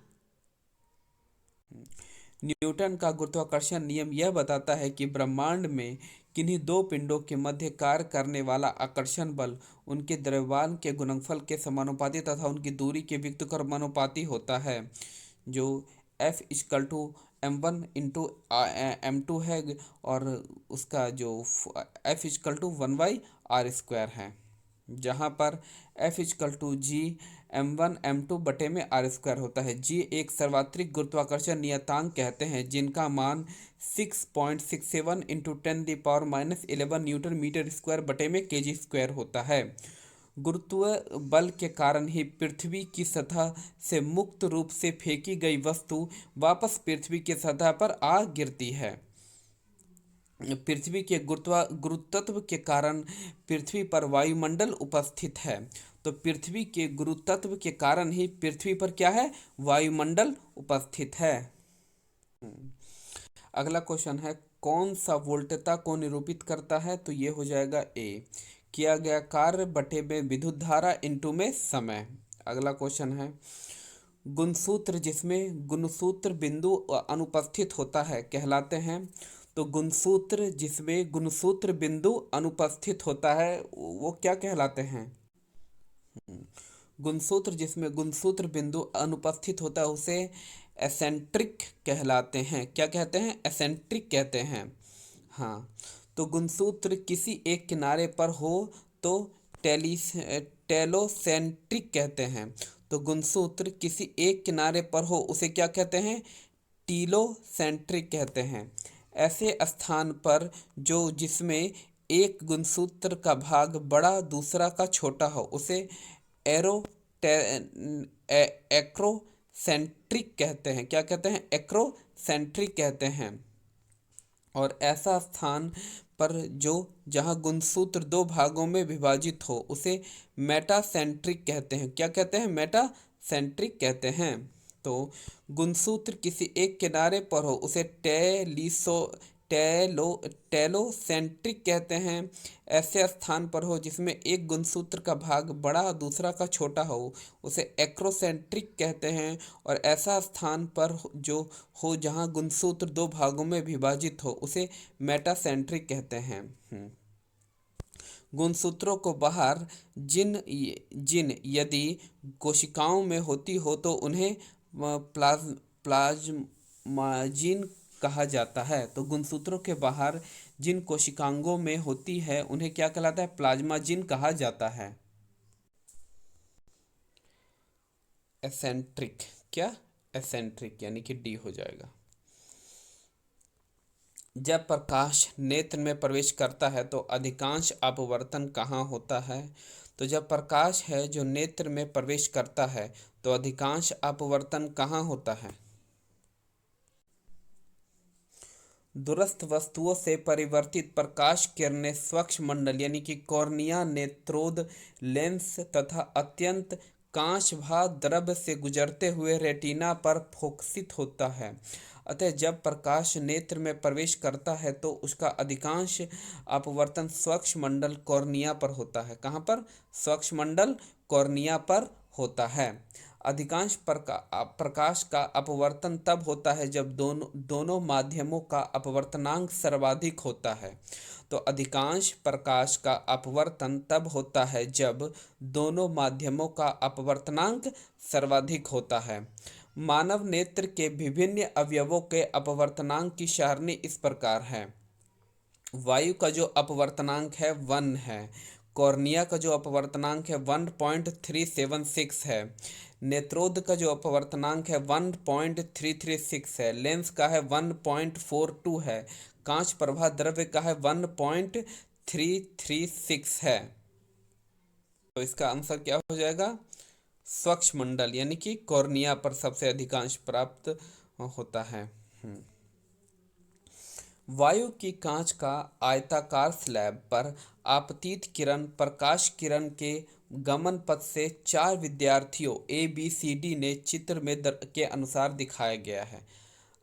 न्यूटन का गुरुत्वाकर्षण नियम यह बताता है कि ब्रह्मांड में किन्हीं दो पिंडों के मध्य कार्य करने वाला आकर्षण बल उनके द्रव्यमान के गुणनफल के समानुपाती तथा उनकी दूरी के व्युत्क्रमानुपाती होता है, जो F=m1 इंटू m2 है और उसका जो F=1/r² है, जहाँ पर F=g(m1 m2 बटे में r² होता है। g एक सार्वत्रिक गुरुत्वाकर्षण नियतांक कहते हैं जिनका मान 6.67 इंटू 10⁻11 न्यूटन मीटर स्क्वायर बटे में kg² होता है। गुरुत्व बल के कारण ही पृथ्वी की सतह से मुक्त रूप से फेंकी गई वस्तु वापस पृथ्वी की सतह पर आ गिरती है। पृथ्वी के गुरुत्व के कारण पृथ्वी पर वायुमंडल उपस्थित है। तो पृथ्वी के गुरुत्व के कारण ही पृथ्वी पर क्या है? वायुमंडल उपस्थित है। अगला क्वेश्चन है कौन सा वोल्टता को निरूपित करता है? तो ये हो जाएगा ए, किया गया कार्य बटे में विद्युत धारा इंटू में समय। अगला क्वेश्चन है गुणसूत्र जिसमें गुणसूत्र बिंदु अनुपस्थित होता है कहलाते हैं। तो गुणसूत्र जिसमें गुणसूत्र बिंदु अनुपस्थित होता है वो क्या कहलाते हैं? गुणसूत्र जिसमें गुणसूत्र बिंदु अनुपस्थित होता है उसे एसेंट्रिक कहलाते हैं। क्या कहते हैं? एसेंट्रिक कहते हैं। हाँ, तो गुणसूत्र किसी एक किनारे पर हो तो टेलोसेंट्रिक कहते हैं। तो गुणसूत्र किसी एक किनारे पर हो उसे क्या कहते हैं? टीलोसेंट्रिक कहते हैं। ऐसे स्थान पर जो जिसमें एक गुणसूत्र का भाग बड़ा दूसरा का छोटा हो उसे एरो एक्रोसेंट्रिक कहते हैं। क्या कहते हैं? एक्रोसेंट्रिक कहते हैं। और ऐसा स्थान पर जो जहाँ गुणसूत्र दो भागों में विभाजित हो उसे मेटासेंट्रिक कहते हैं। क्या कहते हैं? मेटासेंट्रिक कहते हैं। तो गुणसूत्र किसी एक किनारे पर हो उसे टेलोसेंट्रिक कहते हैं। ऐसे स्थान पर हो जिसमें एक गुणसूत्र का भाग बड़ा दूसरा का छोटा हो उसे एक्रोसेंट्रिक कहते हैं। और ऐसा स्थान पर जो हो जहाँ गुणसूत्र दो भागों में विभाजित हो उसे मेटासेंट्रिक कहते हैं। गुणसूत्रों को बाहर जिन जिन यदि कोशिकाओं में होती हो तो उन्हें प्लाज्माजीन कहा जाता है। तो गुणसूत्रों के बाहर जिन कोशिकांगों में होती है उन्हें क्या कहलाता है? प्लाज्माजीन कहा जाता है। एसेंट्रिक, क्या? एसेंट्रिक यानी कि डी हो जाएगा। जब प्रकाश नेत्र में प्रवेश करता है तो अधिकांश अपवर्तन कहाँ होता है? तो जब प्रकाश है जो नेत्र में प्रवेश करता है तो अधिकांश अपवर्तन कहाँ होता है? दूरस्थ वस्तुओं से परिवर्तित प्रकाश किरणें स्वच्छमंडल यानी कि कॉर्निया, नेत्रोद, लेंस तथा अत्यंत कांचभा द्रव्य से गुजरते हुए रेटिना पर फोकसित होता है। अतः जब प्रकाश नेत्र में प्रवेश करता है तो उसका अधिकांश अपवर्तन स्वच्छमंडल कॉर्निया पर होता है। कहाँ पर? स्वच्छमंडल कॉर्निया पर होता है। अधिकांश प्रकाश का अपवर्तन तब होता है जब दोनों माध्यमों का अपवर्तनांक सर्वाधिक होता है। तो अधिकांश प्रकाश का अपवर्तन तब होता है जब दोनों माध्यमों का अपवर्तनांक सर्वाधिक होता है। मानव नेत्र के विभिन्न अवयवों के अपवर्तनांक की सारणी इस प्रकार है। वायु का जो अपवर्तनांक है 1 है। कॉर्निया का जो अपवर्तनांक है 1.376 है। नेत्रोद का जो अपवर्तनांक है 1.336 है। लेंस का है 1.42 है। कांच प्रभा द्रव्य का है 1.336 है। तो इसका आंसर क्या हो जाएगा? स्वच्छमंडल यानी कि कॉर्निया पर सबसे अधिकांश प्राप्त होता है। वायु की कांच का आयताकार स्लैब पर आपतित किरण प्रकाश किरण के गमन पथ से 4 विद्यार्थियों ABCD ने चित्र में के अनुसार दिखाया गया है।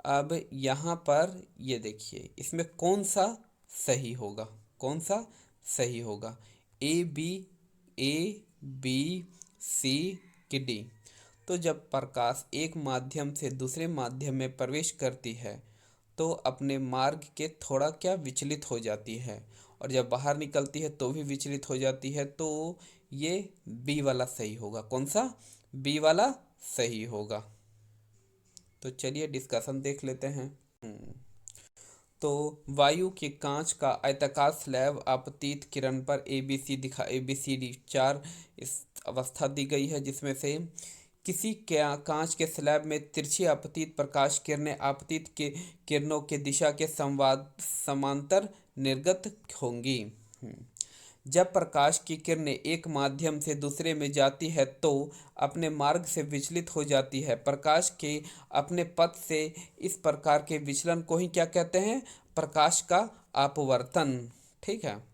अब यहाँ पर ये देखिए इसमें कौन सा सही होगा? कौन सा सही होगा? ABCD। तो जब प्रकाश एक माध्यम से दूसरे माध्यम में प्रवेश करती है तो अपने मार्ग के थोड़ा क्या विचलित हो जाती है, और जब बाहर निकलती है तो भी विचलित हो जाती है। तो ये बी वाला सही होगा। कौन सा? बी वाला सही होगा। तो चलिए डिस्कशन देख लेते हैं। तो वायु के कांच का आयताकार स्लैब आपतित किरण पर ABCD 4 इस अवस्था दी गई है, जिसमें से किसी कांच के स्लैब में तिरछी आपतित प्रकाश किरणें आपतित के किरणों के दिशा के समांतर निर्गत होंगी। जब प्रकाश की किरणें एक माध्यम से दूसरे में जाती है तो अपने मार्ग से विचलित हो जाती है। प्रकाश के अपने पथ से इस प्रकार के विचलन को ही क्या कहते हैं? प्रकाश का अपवर्तन। ठीक है।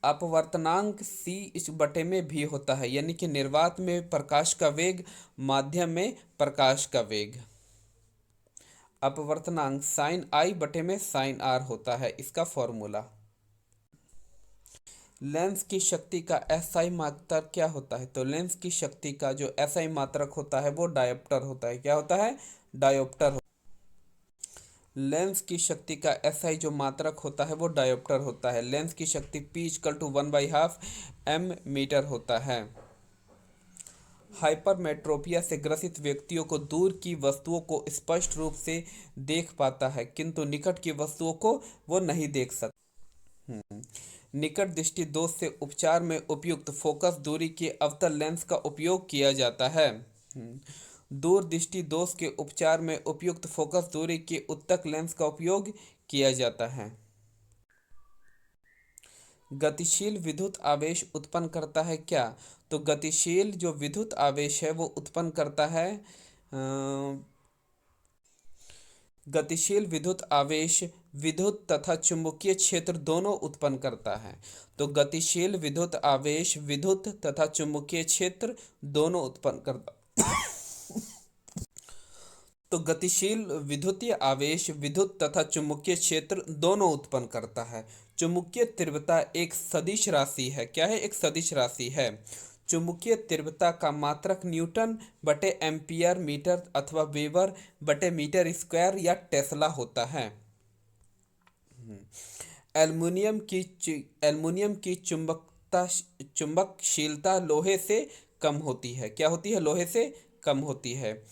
अपवर्तनांक C इस बटे में भी होता है, यानी कि निर्वात में प्रकाश का वेग, माध्यम में प्रकाश का वेग। अपवर्तनांक sin I बटे में sin R होता है, इसका फॉर्मूला। लेंस की शक्ति का SI मात्रक क्या होता है? तो लेंस की शक्ति का जो SI मात्रक होता है वो डायोप्टर होता है। क्या होता है? डायोप्टर। लेंस की शक्ति का SI जो मात्रक होता है वो डायोप्टर होता है। लेंस की शक्ति P = 1/2 m मीटर होता है। हाइपरमेट्रोपिया से ग्रसित व्यक्तियों को दूर की वस्तुओं को स्पष्ट रूप से देख पाता है, किंतु निकट की वस्तुओं को वो नहीं देख सकता। निकट दृष्टि दोष से उपचार में उपयुक्त फोकस दूरी के अवतल लेंस का उपयोग किया जाता है। दूर दृष्टि दोष के उपचार में उपयुक्त फोकस दूरी के उत्तक लेंस का उपयोग किया जाता है। गतिशील विद्युत आवेश उत्पन्न करता है क्या? तो गतिशील जो विद्युत आवेश है वो उत्पन्न करता है गतिशील विद्युत आवेश विद्युत तथा चुंबकीय क्षेत्र दोनों उत्पन्न करता है। तो गतिशील विद्युत आवेश विद्युत तथा चुंबकीय क्षेत्र दोनों उत्पन्न करता। तो गतिशील विद्युतीय आवेश विद्युत तथा चुंबकीय क्षेत्र दोनों उत्पन्न करता है। चुंबकीय तीव्रता एक सदिश राशि है। क्या है? एक सदिश राशि है। चुंबकीय तीव्रता का मात्रक न्यूटन बटे एम्पियर मीटर अथवा वेबर बटे मीटर स्क्वायर या टेस्ला होता है। एल्युमिनियम की चुंबकशीलता लोहे से कम होती है। क्या होती है? लोहे से कम होती है।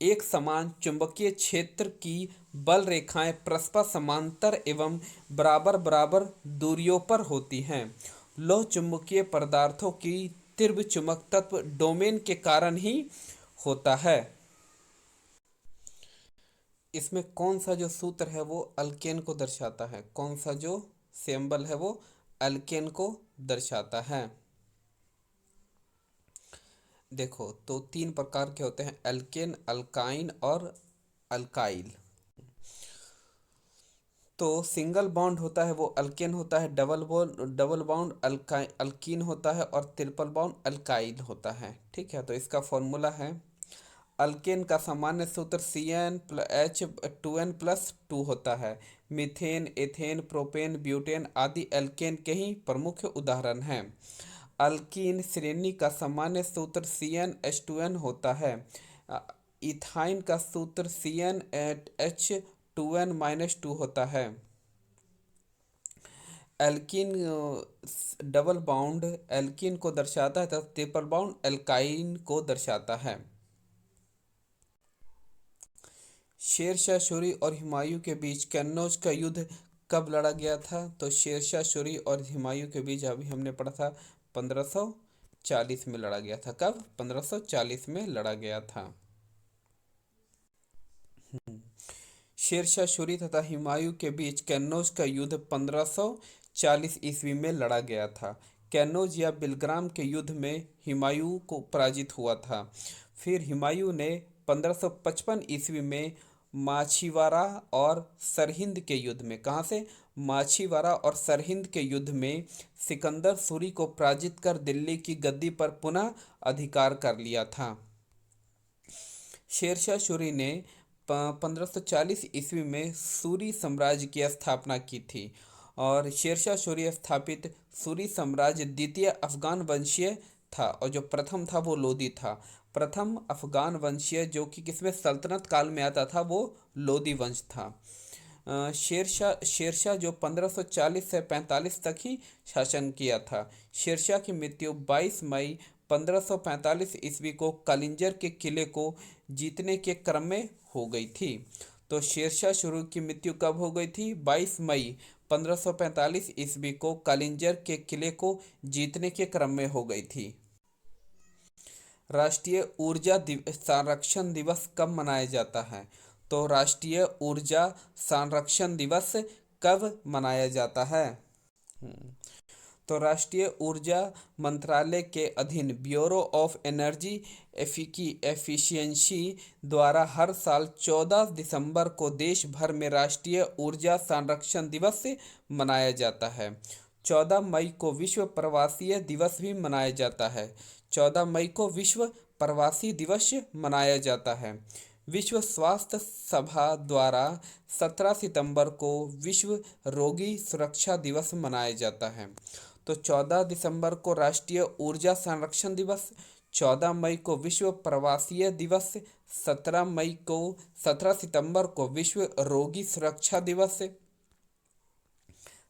एक समान चुंबकीय क्षेत्र की बल रेखाएं परस्पर समांतर एवं बराबर बराबर दूरियों पर होती हैं। लौह चुंबकीय पदार्थों की तीव्र चुंबक तत्व डोमेन के कारण ही होता है। इसमें कौन सा जो सूत्र है वो अल्केन को दर्शाता है? कौन सा जो सिंबल है वो अल्केन को दर्शाता है? देखो, तो 3 प्रकार के होते हैं, एल्केन, अल्काइन और अल्काइल। तो सिंगल बॉन्ड होता है वो अल्केन होता है, डबल बॉन्ड अल्कीन होता है और ट्रिपल बॉन्ड अल्काइल होता है। ठीक है, तो इसका फॉर्मूला है अल्केन का सामान्य सूत्र CnH2n+2 होता है। मीथेन, एथेन, प्रोपेन, ब्यूटेन आदि एल्केन के ही प्रमुख उदाहरण हैं। अल्कीन श्रेणी का सामान्य सूत्र CnH2n होता है। इथाइन का सूत्र CnH2n-2 होता है। एल्कीन डबल बाउंड एल्कीन को दर्शाता है तथा ट्रिपल बाउंड एल्काइन को दर्शाता है। शेरशाह सूरी और हुमायूं के बीच कन्नौज का युद्ध कब लड़ा गया था? तो शेरशाह सूरी और हुमायूं के बीच अभी हमने पढ़ा था 1540 में लड़ा गया था। कब? 1540 में लड़ा गया था। शेरशाह सूरी तथा हुमायूं के बीच कन्नौज का युद्ध 1540 ईस्वी में लड़ा गया था। कन्नौज या बिलग्राम के युद्ध में हुमायूं को पराजित हुआ था। फिर हुमायूं ने 1555 ईस्वी में माछीवाड़ा और सरहिंद के युद्ध में, कहाँ से? माछीवाड़ा और सरहिंद के युद्ध में सिकंदर सूरी को पराजित कर दिल्ली की गद्दी पर पुनः अधिकार कर लिया था। शेरशाह सूरी ने 1540 ईस्वी में सूरी साम्राज्य की स्थापना की थी और शेरशाह सूरी स्थापित सूरी साम्राज्य द्वितीय अफगान वंशीय था और जो प्रथम था वो लोदी था। प्रथम अफगान वंशीय जो कि किसमें सल्तनत काल में आता था वो लोदी वंश था। शेरशाह जो 1540 से 45 तक ही शासन किया था। शेरशाह की मृत्यु 22 मई 1545 ईस्वी को कलिंजर के किले को जीतने के क्रम में हो गई थी। तो शेरशाह सूरी की मृत्यु कब हो गई थी? 22 मई 1545 ईस्वी को कलिंजर के किले को जीतने के क्रम में हो गई थी। राष्ट्रीय ऊर्जा संरक्षण दिवस कब मनाया जाता है? तो राष्ट्रीय ऊर्जा संरक्षण दिवस कब मनाया जाता है? तो राष्ट्रीय ऊर्जा मंत्रालय के अधीन ब्यूरो ऑफ एनर्जी एफिशिएंसी द्वारा हर साल 14 दिसंबर को देश भर में राष्ट्रीय ऊर्जा संरक्षण दिवस मनाया जाता है। 14 मई को विश्व प्रवासी दिवस भी मनाया जाता है। 14 मई को विश्व प्रवासी दिवस मनाया जाता है। विश्व स्वास्थ्य सभा द्वारा 17 सितंबर को विश्व रोगी सुरक्षा दिवस मनाया जाता है। तो 14 दिसंबर को राष्ट्रीय ऊर्जा संरक्षण दिवस, 14 मई को विश्व प्रवासी दिवस, 17 सितंबर को विश्व रोगी सुरक्षा दिवस,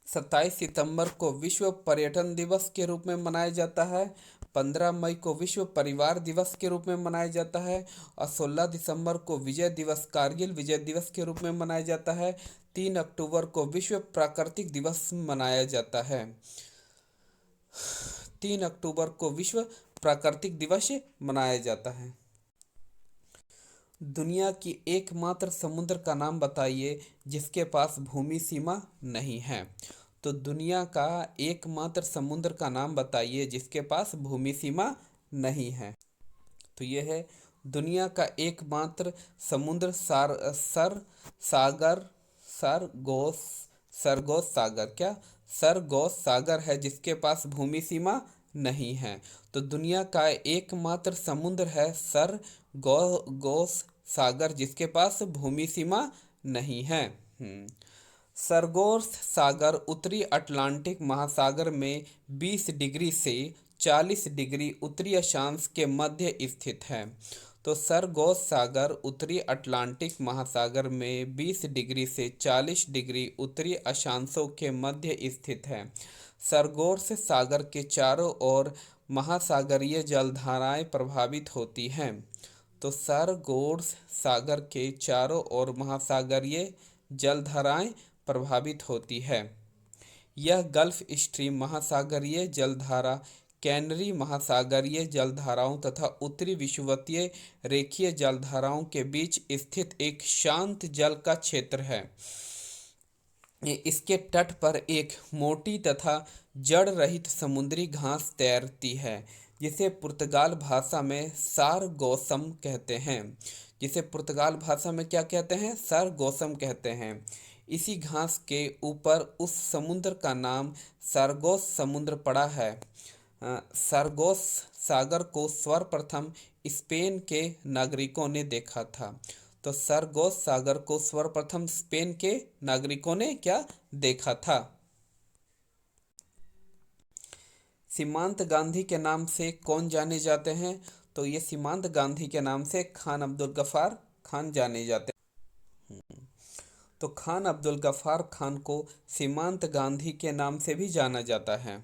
27 सितंबर को विश्व पर्यटन दिवस के रूप में मनाया जाता है, 15 मई को विश्व परिवार दिवस के रूप में मनाया जाता है और 16 दिसंबर को विजय दिवस कारगिल विजय दिवस के रूप में मनाया जाता है। 3 अक्टूबर को विश्व प्राकृतिक दिवस मनाया जाता है। 3 अक्टूबर को विश्व प्राकृतिक दिवस मनाया जाता है। दुनिया की एकमात्र समुद्र का नाम बताइए जिसके पास भूमि सीमा नहीं है। तो दुनिया का एकमात्र समुद्र का नाम बताइए जिसके पास भूमि सीमा नहीं है। तो ये है दुनिया का एकमात्र समुद्र सागर सरगोस सरगोस सागर, क्या सरगोस सागर है जिसके पास भूमि सीमा नहीं है। तो दुनिया का एकमात्र समुद्र है सरगोस सागर जिसके पास भूमि सीमा नहीं है। सरगोस सागर उत्तरी अटलांटिक महासागर में 20 डिग्री से 40 डिग्री उत्तरी अक्षांश के मध्य स्थित है। तो सरगोस सागर उत्तरी अटलांटिक महासागर में 20 डिग्री से 40 डिग्री उत्तरी अक्षांशों के मध्य स्थित है। सरगोस सागर के चारों ओर महासागरीय जलधाराएं प्रभावित होती हैं। तो सरगोस सागर के चारों ओर महासागरीय जलधाराएं प्रभावित होती है। यह गल्फ स्ट्रीम महासागरीय जलधारा, कैनरी महासागरीय जलधाराओं तथा उत्तरी विषुवतीय रेखीय जलधाराओं के बीच स्थित एक शांत जल का क्षेत्र है। इसके तट पर एक मोटी तथा जड़ रहित समुद्री घास तैरती है जिसे पुर्तगाल भाषा में सारगोसम कहते हैं। जिसे पुर्तगाल भाषा में क्या कहते हैं? सारगोसम कहते हैं। इसी घास के ऊपर उस समुद्र का नाम सरगोस समुद्र पड़ा है। सरगोस सागर को सर्वप्रथम स्पेन के नागरिकों ने देखा था। तो सरगोस सागर को सर्वप्रथम स्पेन के नागरिकों ने क्या देखा था? सीमांत गांधी के नाम से कौन जाने जाते हैं? तो ये सीमांत गांधी के नाम से खान अब्दुल गफ्फार खान जाने जाते हैं। तो खान अब्दुल गफ्फार खान को सीमांत गांधी के नाम से भी जाना जाता है।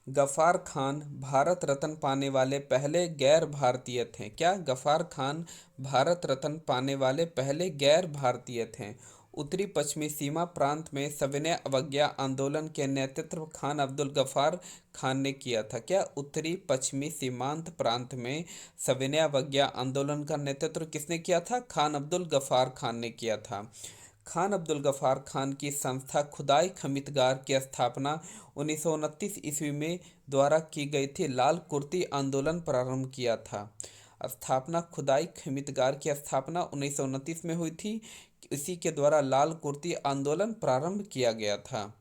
गफ्फार खान भारत रत्न पाने वाले पहले गैर भारतीय थे। क्या? गफ्फार खान भारत रत्न पाने वाले पहले गैर भारतीय थे। उत्तरी पश्चिमी सीमा प्रांत में सविनय अवज्ञा आंदोलन के नेतृत्व खान अब्दुल गफ्फार खान ने किया था। क्या? उत्तरी पश्चिमी सीमांत प्रांत में सविनय अवज्ञा आंदोलन का नेतृत्व किसने किया था? खान अब्दुल गफ्फार खान ने किया था। खान अब्दुल गफ्फार खान की संस्था खुदाई खमितगार की स्थापना 1929 ईस्वी में द्वारा की गई थी। लाल कुर्ती आंदोलन प्रारंभ किया था। स्थापना खुदाई खमितगार की स्थापना 1929 में हुई थी। इसी के द्वारा लाल कुर्ती आंदोलन प्रारंभ किया गया था।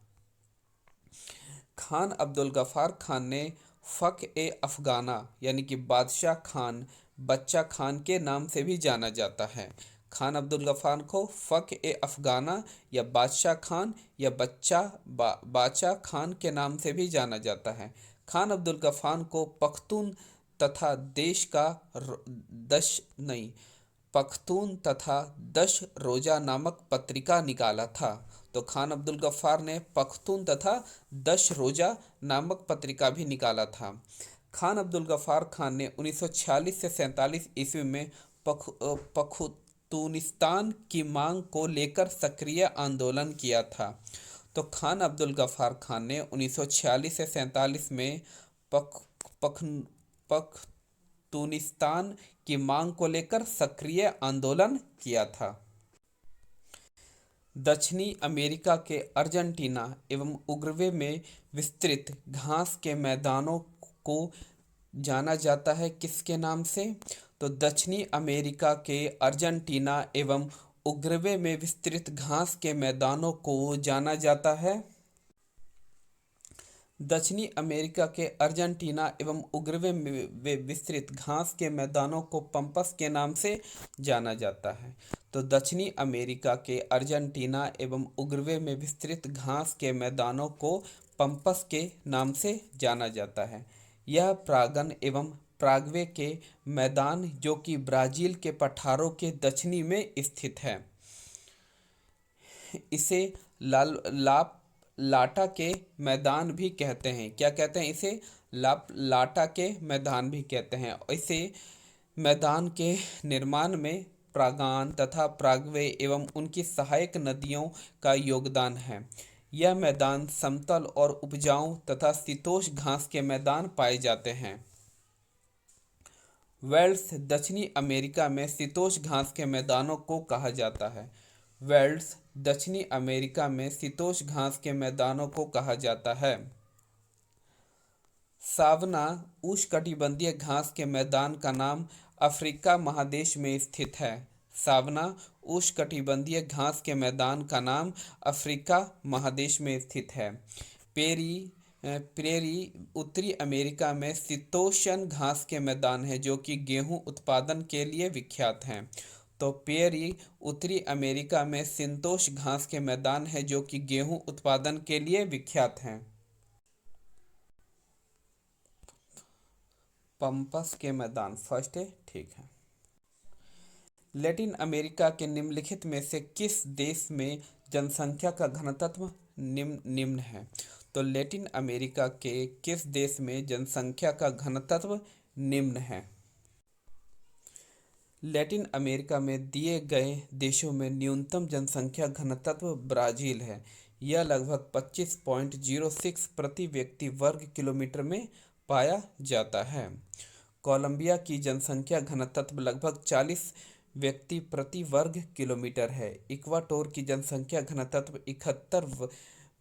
खान अब्दुल गफ्फार खान ने फ़ख-ए-अफ़गाना यानी कि बादशाह खान, बच्चा खान के नाम से भी जाना जाता है। खान अब्दुल गफ्फार को फ़ख-ए-अफ़गाना या बादशाह खान या बादशाह खान के नाम से भी जाना जाता है। खान अब्दुल गफ्फार को पख्तून तथा पख्तून तथा 10 रोज़ा नामक पत्रिका निकाला था। तो खान अब्दुल गफ्फार ने पख्तून तथा 10 रोज़ा नामक पत्रिका भी निकाला था। खान अब्दुल गफ्फार खान ने 1946 से 47 ईस्वी में पख्तूनिस्तान की मांग को लेकर सक्रिय आंदोलन किया था। तो खान अब्दुल गफ्फार खान ने 1946 से 47 में पख्तूनिस्तान की मांग को लेकर सक्रिय आंदोलन किया था। दक्षिणी अमेरिका के अर्जेंटीना एवं उरुग्वे में विस्तृत घास के मैदानों को जाना जाता है किसके नाम से? तो दक्षिणी अमेरिका के अर्जेंटीना एवं उरुग्वे में विस्तृत घास के मैदानों को जाना जाता है। दक्षिणी अमेरिका के अर्जेंटीना एवं उरुग्वे में विस्तृत घास के मैदानों को पंपस के नाम से जाना जाता है। तो दक्षिणी अमेरिका के अर्जेंटीना एवं उरुग्वे में विस्तृत घास के मैदानों को पंपस के नाम से जाना जाता है। यह परागन एवं पराग्वे के मैदान जो कि ब्राज़ील के पठारों के दक्षिणी में स्थित है, इसे लाटा के मैदान भी कहते हैं। क्या कहते हैं? इसे लाटा के मैदान भी कहते हैं। इसे मैदान के निर्माण में परागन तथा पराग्वे एवं उनकी सहायक नदियों का योगदान है। यह मैदान समतल और उपजाऊ तथा शीतोष्ण घास के मैदान पाए जाते हैं। वेल्स दक्षिणी अमेरिका में शीतोष्ण घास के मैदानों को कहा जाता है। वेल्स दक्षिणी अमेरिका में शीतोष्ण घास के मैदानों को कहा जाता है। सावना उष्णकटिबंधीय घास के मैदान का नाम अफ्रीका महादेश में स्थित है। सावना उष्णकटिबंधीय घास के मैदान का नाम अफ्रीका महादेश में स्थित है। प्रेरी उत्तरी अमेरिका में शीतोष्ण घास के मैदान है जो कि गेहूं उत्पादन के लिए विख्यात हैं। तो प्रेरी उत्तरी अमेरिका में शीतोष्ण घास के मैदान है जो कि गेहूं उत्पादन के लिए विख्यात हैं। पंपस के मैदान फर्स्ट है, ठीक है। लैटिन अमेरिका के निम्नलिखित में से किस देश में जनसंख्या का घनत्व निम्न है? तो लैटिन अमेरिका के किस देश में जनसंख्या का घनत्व निम्न है? लैटिन अमेरिका में दिए गए देशों में न्यूनतम जनसंख्या घनत्व ब्राजील है। यह लगभग 25.06 प्रति व्यक्ति वर्ग किलोमीटर में पाया जाता है। कोलंबिया की जनसंख्या घनत्व लगभग 40 व्यक्ति प्रति वर्ग किलोमीटर है। इक्वाडोर की जनसंख्या घनत्व 71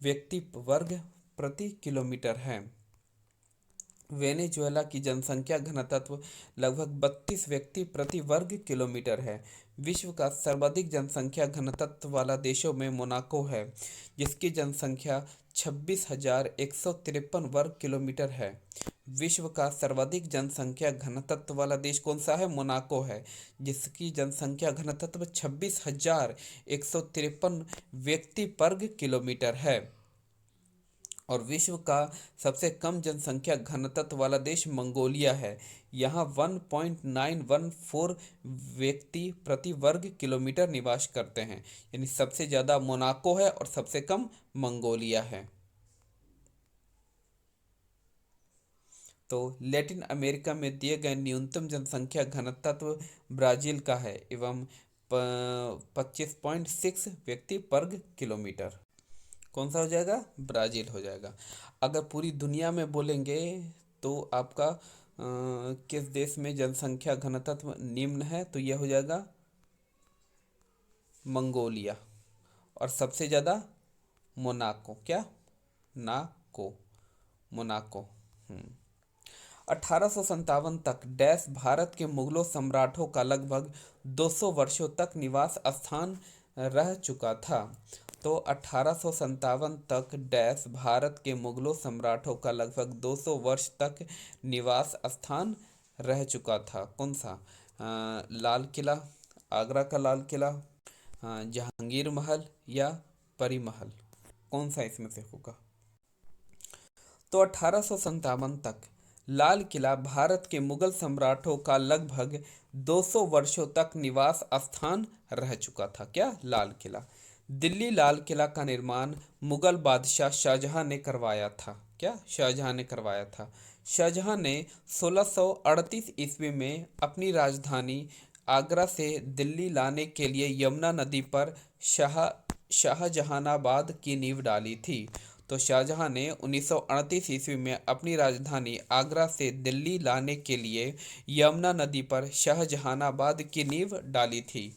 व्यक्ति वर्ग प्रति किलोमीटर है। वेनेजुएला की जनसंख्या घनत्व लगभग 32 व्यक्ति प्रति वर्ग किलोमीटर है। विश्व का सर्वाधिक जनसंख्या घनत्व वाला देशों में मोनाको है, जिसकी जनसंख्या 26,153 वर्ग किलोमीटर है। विश्व का सर्वाधिक जनसंख्या घनत्व वाला देश कौन सा है? मोनाको है, जिसकी जनसंख्या घनत्व 26,153 व्यक्ति वर्ग किलोमीटर है। और विश्व का सबसे कम जनसंख्या घनत्व वाला देश मंगोलिया है। यहाँ 1.914 व्यक्ति प्रति वर्ग किलोमीटर निवास करते हैं। यानी सबसे ज़्यादा मोनाको है और सबसे कम मंगोलिया है। तो लैटिन अमेरिका में दिए गए न्यूनतम जनसंख्या घनत्व ब्राजील का है एवं 25.6 व्यक्ति वर्ग किलोमीटर। कौन सा हो जाएगा? ब्राज़ील हो जाएगा। अगर पूरी दुनिया में बोलेंगे तो आपका किस देश में जनसंख्या घनत्व निम्न है, तो यह हो जाएगा मंगोलिया। और सबसे ज़्यादा मोनाको, क्या? नाको, मोनाको। 1857 तक डैश भारत के मुगलों सम्राटों का लगभग 200 वर्षों तक निवास स्थान रह चुका था। तो 1857 तक डैश भारत के मुगलों सम्राटों का लगभग 200 वर्ष तक निवास स्थान रह चुका था। कौन सा? लाल किला, आगरा का लाल किला, जहांगीर महल या परी महल, कौन सा इसमें से होगा? तो 1857 तक लाल किला भारत के मुगल सम्राटों का लगभग 200 वर्षों तक निवास स्थान रह चुका था। क्या? लाल किला। दिल्ली लाल किला का निर्माण मुगल बादशाह शाहजहां ने करवाया था। क्या? शाहजहां ने करवाया था। शाहजहां ने 1638 ईस्वी में अपनी राजधानी आगरा से दिल्ली लाने के लिए यमुना नदी पर शाहजहानाबाद की नींव डाली थी। तो शाहजहां ने 1938 ईस्वी में अपनी राजधानी आगरा से दिल्ली लाने के लिए यमुना नदी पर शाहजहानाबाद की नींव डाली थी।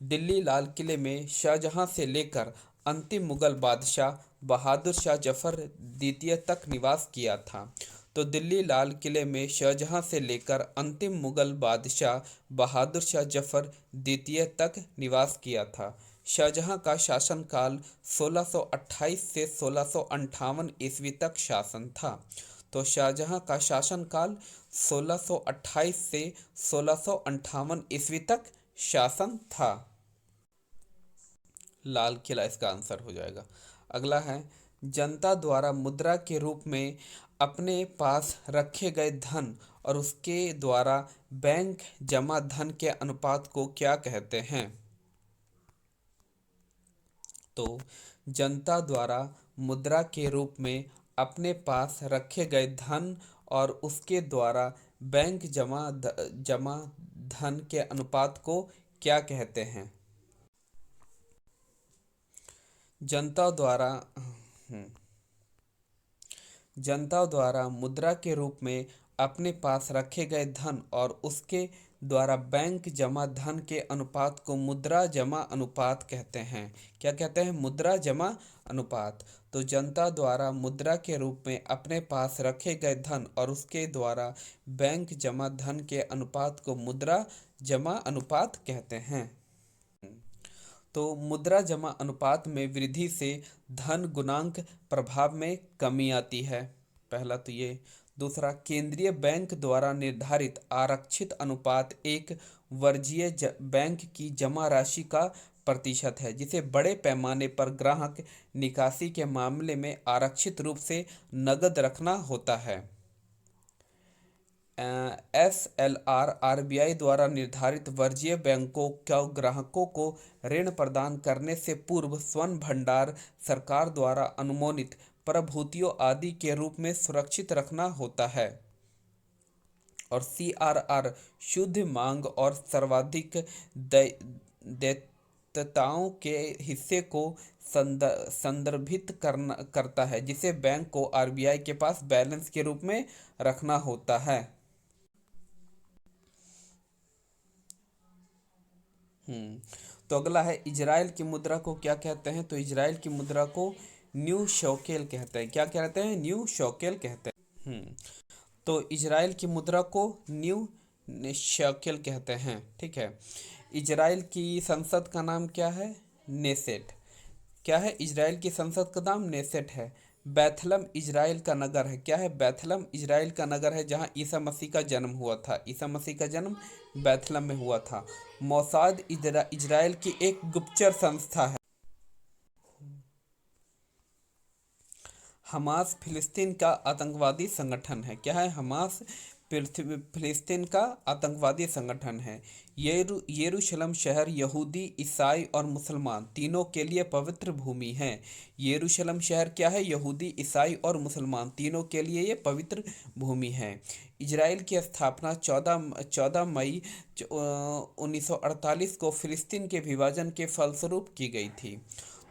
दिल्ली लाल किले में शाहजहां से लेकर अंतिम मुगल बादशाह बहादुर शाह जफर द्वितीय तक निवास किया था। तो दिल्ली लाल किले में शाहजहां से लेकर अंतिम मुगल बादशाह बहादुर शाह जफर द्वितीय तक निवास किया था। शाहजहां का शासनकाल 1628 से 1658 ईस्वी तक शासन था। तो शाहजहां का शासनकाल 1628 से 1658 ईस्वी तक शासन था। लाल किला इसका आंसर हो जाएगा। अगला है, जनता द्वारा मुद्रा के रूप में अपने पास रखे गए धन और उसके द्वारा बैंक जमा धन के अनुपात को क्या कहते हैं? तो जनता द्वारा मुद्रा के रूप में अपने पास रखे गए धन और उसके द्वारा बैंक जमा धन के अनुपात को क्या कहते हैं? जनता द्वारा हम्म, जनता द्वारा मुद्रा के रूप में अपने पास रखे गए धन और उसके द्वारा बैंक जमा धन के अनुपात को मुद्रा जमा अनुपात कहते हैं। क्या कहते हैं? मुद्रा जमा अनुपात। तो जनता द्वारा मुद्रा के रूप में अपने पास रखे गए धन और उसके द्वारा बैंक जमा धन के अनुपात को मुद्रा जमा अनुपात कहते हैं। तो मुद्रा जमा अनुपात में वृद्धि से धन गुणांक प्रभाव में कमी आती है। पहला तो ये। दूसरा, केंद्रीय बैंक द्वारा निर्धारित आरक्षित अनुपात एक वर्षीय बैंक की जमा राशि का प्रतिशत है, जिसे बड़े पैमाने पर ग्राहक निकासी के मामले में आरक्षित रूप से नकद रखना होता है। SLR RBI द्वारा निर्धारित वर्जीय बैंकों को ग्राहकों को ऋण प्रदान करने से पूर्व स्वर्ण भंडार सरकार द्वारा अनुमोदित प्रभूतियों आदि के रूप में सुरक्षित रखना होता है। और CRR शुद्ध मांग और सर्वाधिक देयताओं के हिस्से को संदर्भित करता है, जिसे बैंक को RBI के पास बैलेंस के रूप में रखना होता है। तो अगला है, इजराइल की मुद्रा को क्या कहते हैं? तो इजराइल की मुद्रा को न्यू शौकेल कहते हैं। क्या कहते हैं? न्यू शौकेल कहते हैं। तो इजराइल की मुद्रा को न्यू शौकेल कहते हैं। ठीक है। इजराइल की संसद का नाम क्या है? नेसेट। क्या है? इजराइल की संसद का नाम नेसेट है। बैथलम इजराइल का नगर है। क्या है? बैथलम इजराइल का नगर है, जहां ईसा मसीह का जन्म हुआ था। ईसा मसीह का जन्म बैथलम में हुआ था। मोसाद इजराइल की एक गुप्तचर संस्था है। हमास फिलिस्तीन का आतंकवादी संगठन है। क्या है? हमास फिलिस्तीन का आतंकवादी संगठन है। यरूशलेम शहर यहूदी, ईसाई और मुसलमान तीनों के लिए पवित्र भूमि है। यरूशलेम शहर क्या है? यहूदी, ईसाई और मुसलमान तीनों के लिए ये पवित्र भूमि है। इजराइल की स्थापना 14 मई 1948 को फिलिस्तीन के विभाजन के फलस्वरूप की गई थी।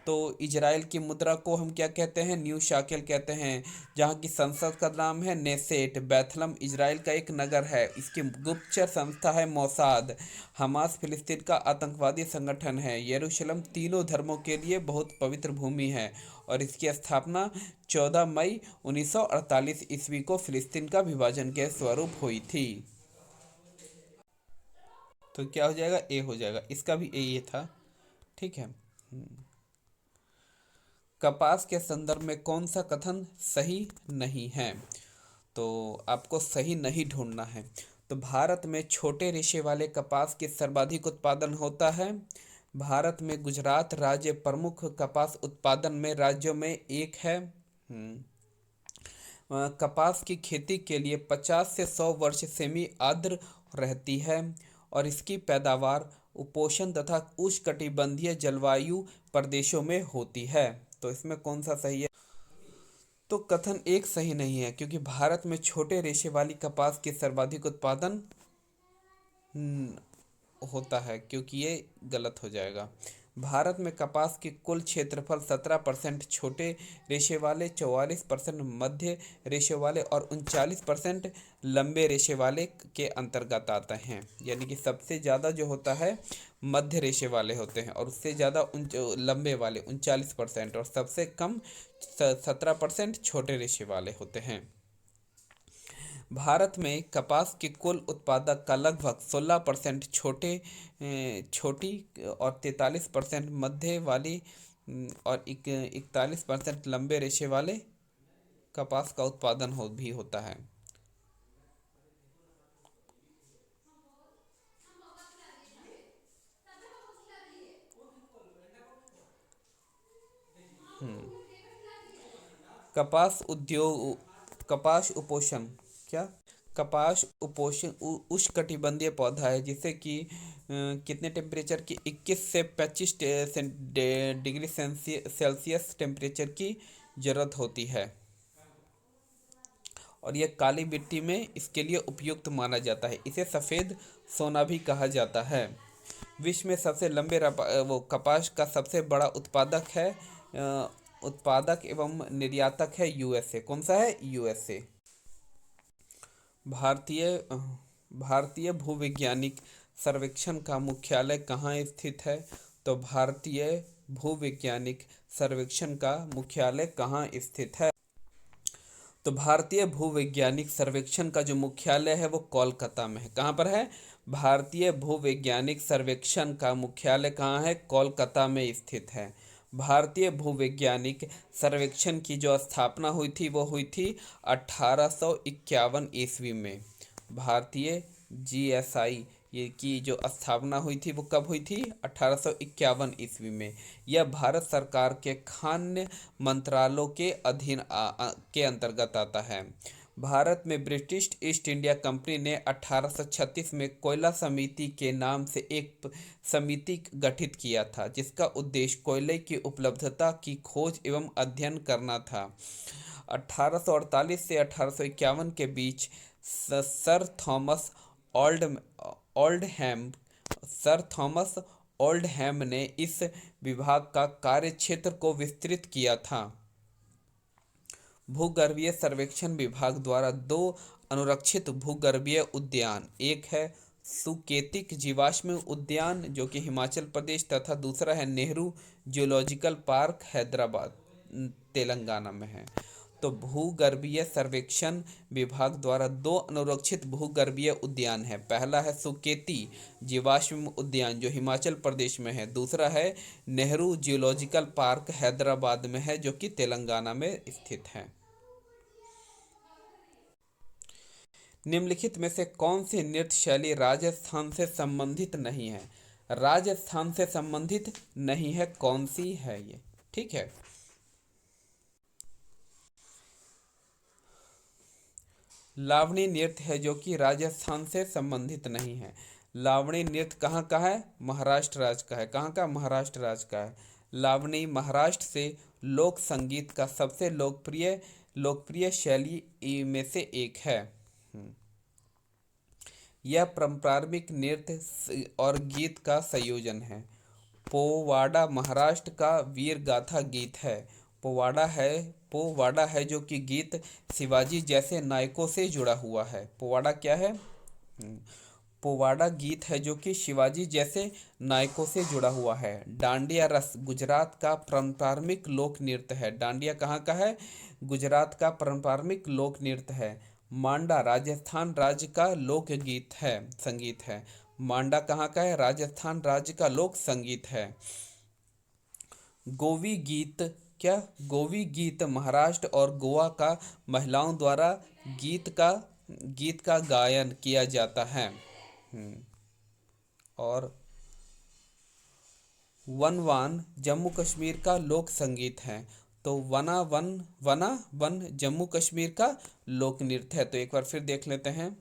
तो इजराइल की मुद्रा को हम क्या कहते हैं? न्यू शाकेल कहते हैं। जहाँ की संसद का नाम है नेसेट। बैथलम इजराइल का एक नगर है। इसकी गुप्तचर संस्था है मोसाद। हमास फिलिस्तीन का आतंकवादी संगठन है। यरूशलेम तीनों धर्मों के लिए बहुत पवित्र भूमि है और इसकी स्थापना 14 मई 1948 ईस्वी को फिलिस्तीन का विभाजन के स्वरूप हुई थी। तो क्या हो जाएगा? ए हो जाएगा। इसका भी ए ये था। ठीक है। कपास के संदर्भ में कौन सा कथन सही नहीं है? तो आपको सही नहीं ढूंढना है। तो भारत में छोटे रेशे वाले कपास के सर्वाधिक उत्पादन होता है। भारत में गुजरात राज्य प्रमुख कपास उत्पादन में राज्यों में एक है। कपास की खेती के लिए 50 से 100 वर्ष सेमी आर्द्र रहती है और इसकी पैदावार उपोष्ण तथा उष्णकटिबंधीय जलवायु प्रदेशों में होती है। तो इसमें कौन सा सही है? तो कथन एक सही नहीं है, क्योंकि भारत में छोटे रेशे वाली कपास के सर्वाधिक उत्पादन होता है, क्योंकि ये गलत हो जाएगा। भारत में कपास के कुल क्षेत्रफल 17% छोटे रेशे वाले, 44% मध्य रेशे वाले और 39% लंबे रेशे वाले के अंतर्गत आते हैं। यानी कि सबसे ज़्यादा जो होता है मध्य रेशे वाले होते हैं और उससे ज़्यादा लंबे वाले 39% और सबसे कम 17% छोटे रेशे वाले होते हैं। भारत में कपास के कुल उत्पादक का लगभग 16% छोटी और 43% मध्य वाली और 41% लंबे रेशे वाले कपास का उत्पादन भी होता है। कपास उद्योग कपास उपोषण क्या? कपास उपोषण उष्णकटिबंधीय पौधा है, जिसे कि कितने टेम्परेचर की 21 से 25 डिग्री सेल्सियस टेम्परेचर की ज़रूरत होती है और यह काली मिट्टी में इसके लिए उपयुक्त माना जाता है। इसे सफ़ेद सोना भी कहा जाता है। विश्व में सबसे लंबे वो कपास का सबसे बड़ा उत्पादक है उत्पादक एवं निर्यातक है यूएसए। कौन सा है? यूएसए। भारतीय भारतीय भूवैज्ञानिक सर्वेक्षण का मुख्यालय कहाँ स्थित है? तो भारतीय भूवैज्ञानिक सर्वेक्षण का मुख्यालय कहाँ स्थित है? तो भारतीय भूवैज्ञानिक सर्वेक्षण का जो मुख्यालय है वो कोलकाता में है। कहाँ पर है? भारतीय भूवैज्ञानिक सर्वेक्षण का मुख्यालय कहाँ है? कोलकाता में स्थित है। भारतीय भूवैज्ञानिक सर्वेक्षण की जो स्थापना हुई थी वो हुई थी 1851 ईस्वी में। भारतीय जीएसआई ये की जो स्थापना हुई थी वो कब हुई थी? 1851 ईस्वी में। यह भारत सरकार के खाद्य मंत्रालयों के अधीन के अंतर्गत आता है। भारत में ब्रिटिश ईस्ट इंडिया कंपनी ने 1836 में कोयला समिति के नाम से एक समिति गठित किया था, जिसका उद्देश्य कोयले की उपलब्धता की खोज एवं अध्ययन करना था। 1848 से 1851 के बीच sir Thomas old Oldham sir Thomas Oldham ने इस विभाग का कार्यक्षेत्र को विस्तृत किया था। भूगर्भीय सर्वेक्षण विभाग द्वारा 2 अनुरक्षित भूगर्भीय उद्यान, एक है सुकेतिक जीवाश्म उद्यान जो कि हिमाचल प्रदेश तथा दूसरा है नेहरू जूलॉजिकल पार्क हैदराबाद तेलंगाना में है। तो भूगर्भीय सर्वेक्षण विभाग द्वारा 2 अनुरक्षित भूगर्भीय उद्यान है। पहला है सुकेती जीवाश्म उद्यान जो हिमाचल प्रदेश में है, दूसरा है नेहरू जियोलॉजिकल पार्क हैदराबाद में है जो कि तेलंगाना में स्थित है। निम्नलिखित में से कौन सी नृत्य शैली राजस्थान से संबंधित नहीं है? राजस्थान से संबंधित नहीं है, कौन सी है ये? ठीक है, लावणी नृत्य है जो कि राजस्थान से संबंधित नहीं है। लावणी नृत्य कहाँ का है? महाराष्ट्र राज्य का है। कहाँ का? महाराष्ट्र राज्य का है। लावणी महाराष्ट्र से लोक संगीत का सबसे लोकप्रिय शैली में से एक है। यह पारंपरिक नृत्य और गीत का संयोजन है। पोवाड़ा महाराष्ट्र का वीर गाथा गीत है। पोवाड़ा है जो कि गीत शिवाजी जैसे नायकों से जुड़ा हुआ है। पोवाड़ा क्या है? पोवाड़ा गीत है जो कि शिवाजी जैसे नायकों से जुड़ा हुआ है। डांडिया रस गुजरात का पारंपरिक लोक नृत्य है। डांडिया कहाँ का है? गुजरात का पारंपरिक लोक नृत्य है। मांडा राजस्थान राज्य का लोक गीत है, संगीत है। मांडा कहाँ का है? राजस्थान राज्य का लोक संगीत है। गोवी गीत क्या? गोवी गीत महाराष्ट्र और गोवा का महिलाओं द्वारा गीत का गायन किया जाता है। और वनवान जम्मू कश्मीर का लोक संगीत है। तो वना वन जम्मू कश्मीर का लोक नृत्य है। तो एक बार फिर देख लेते हैं।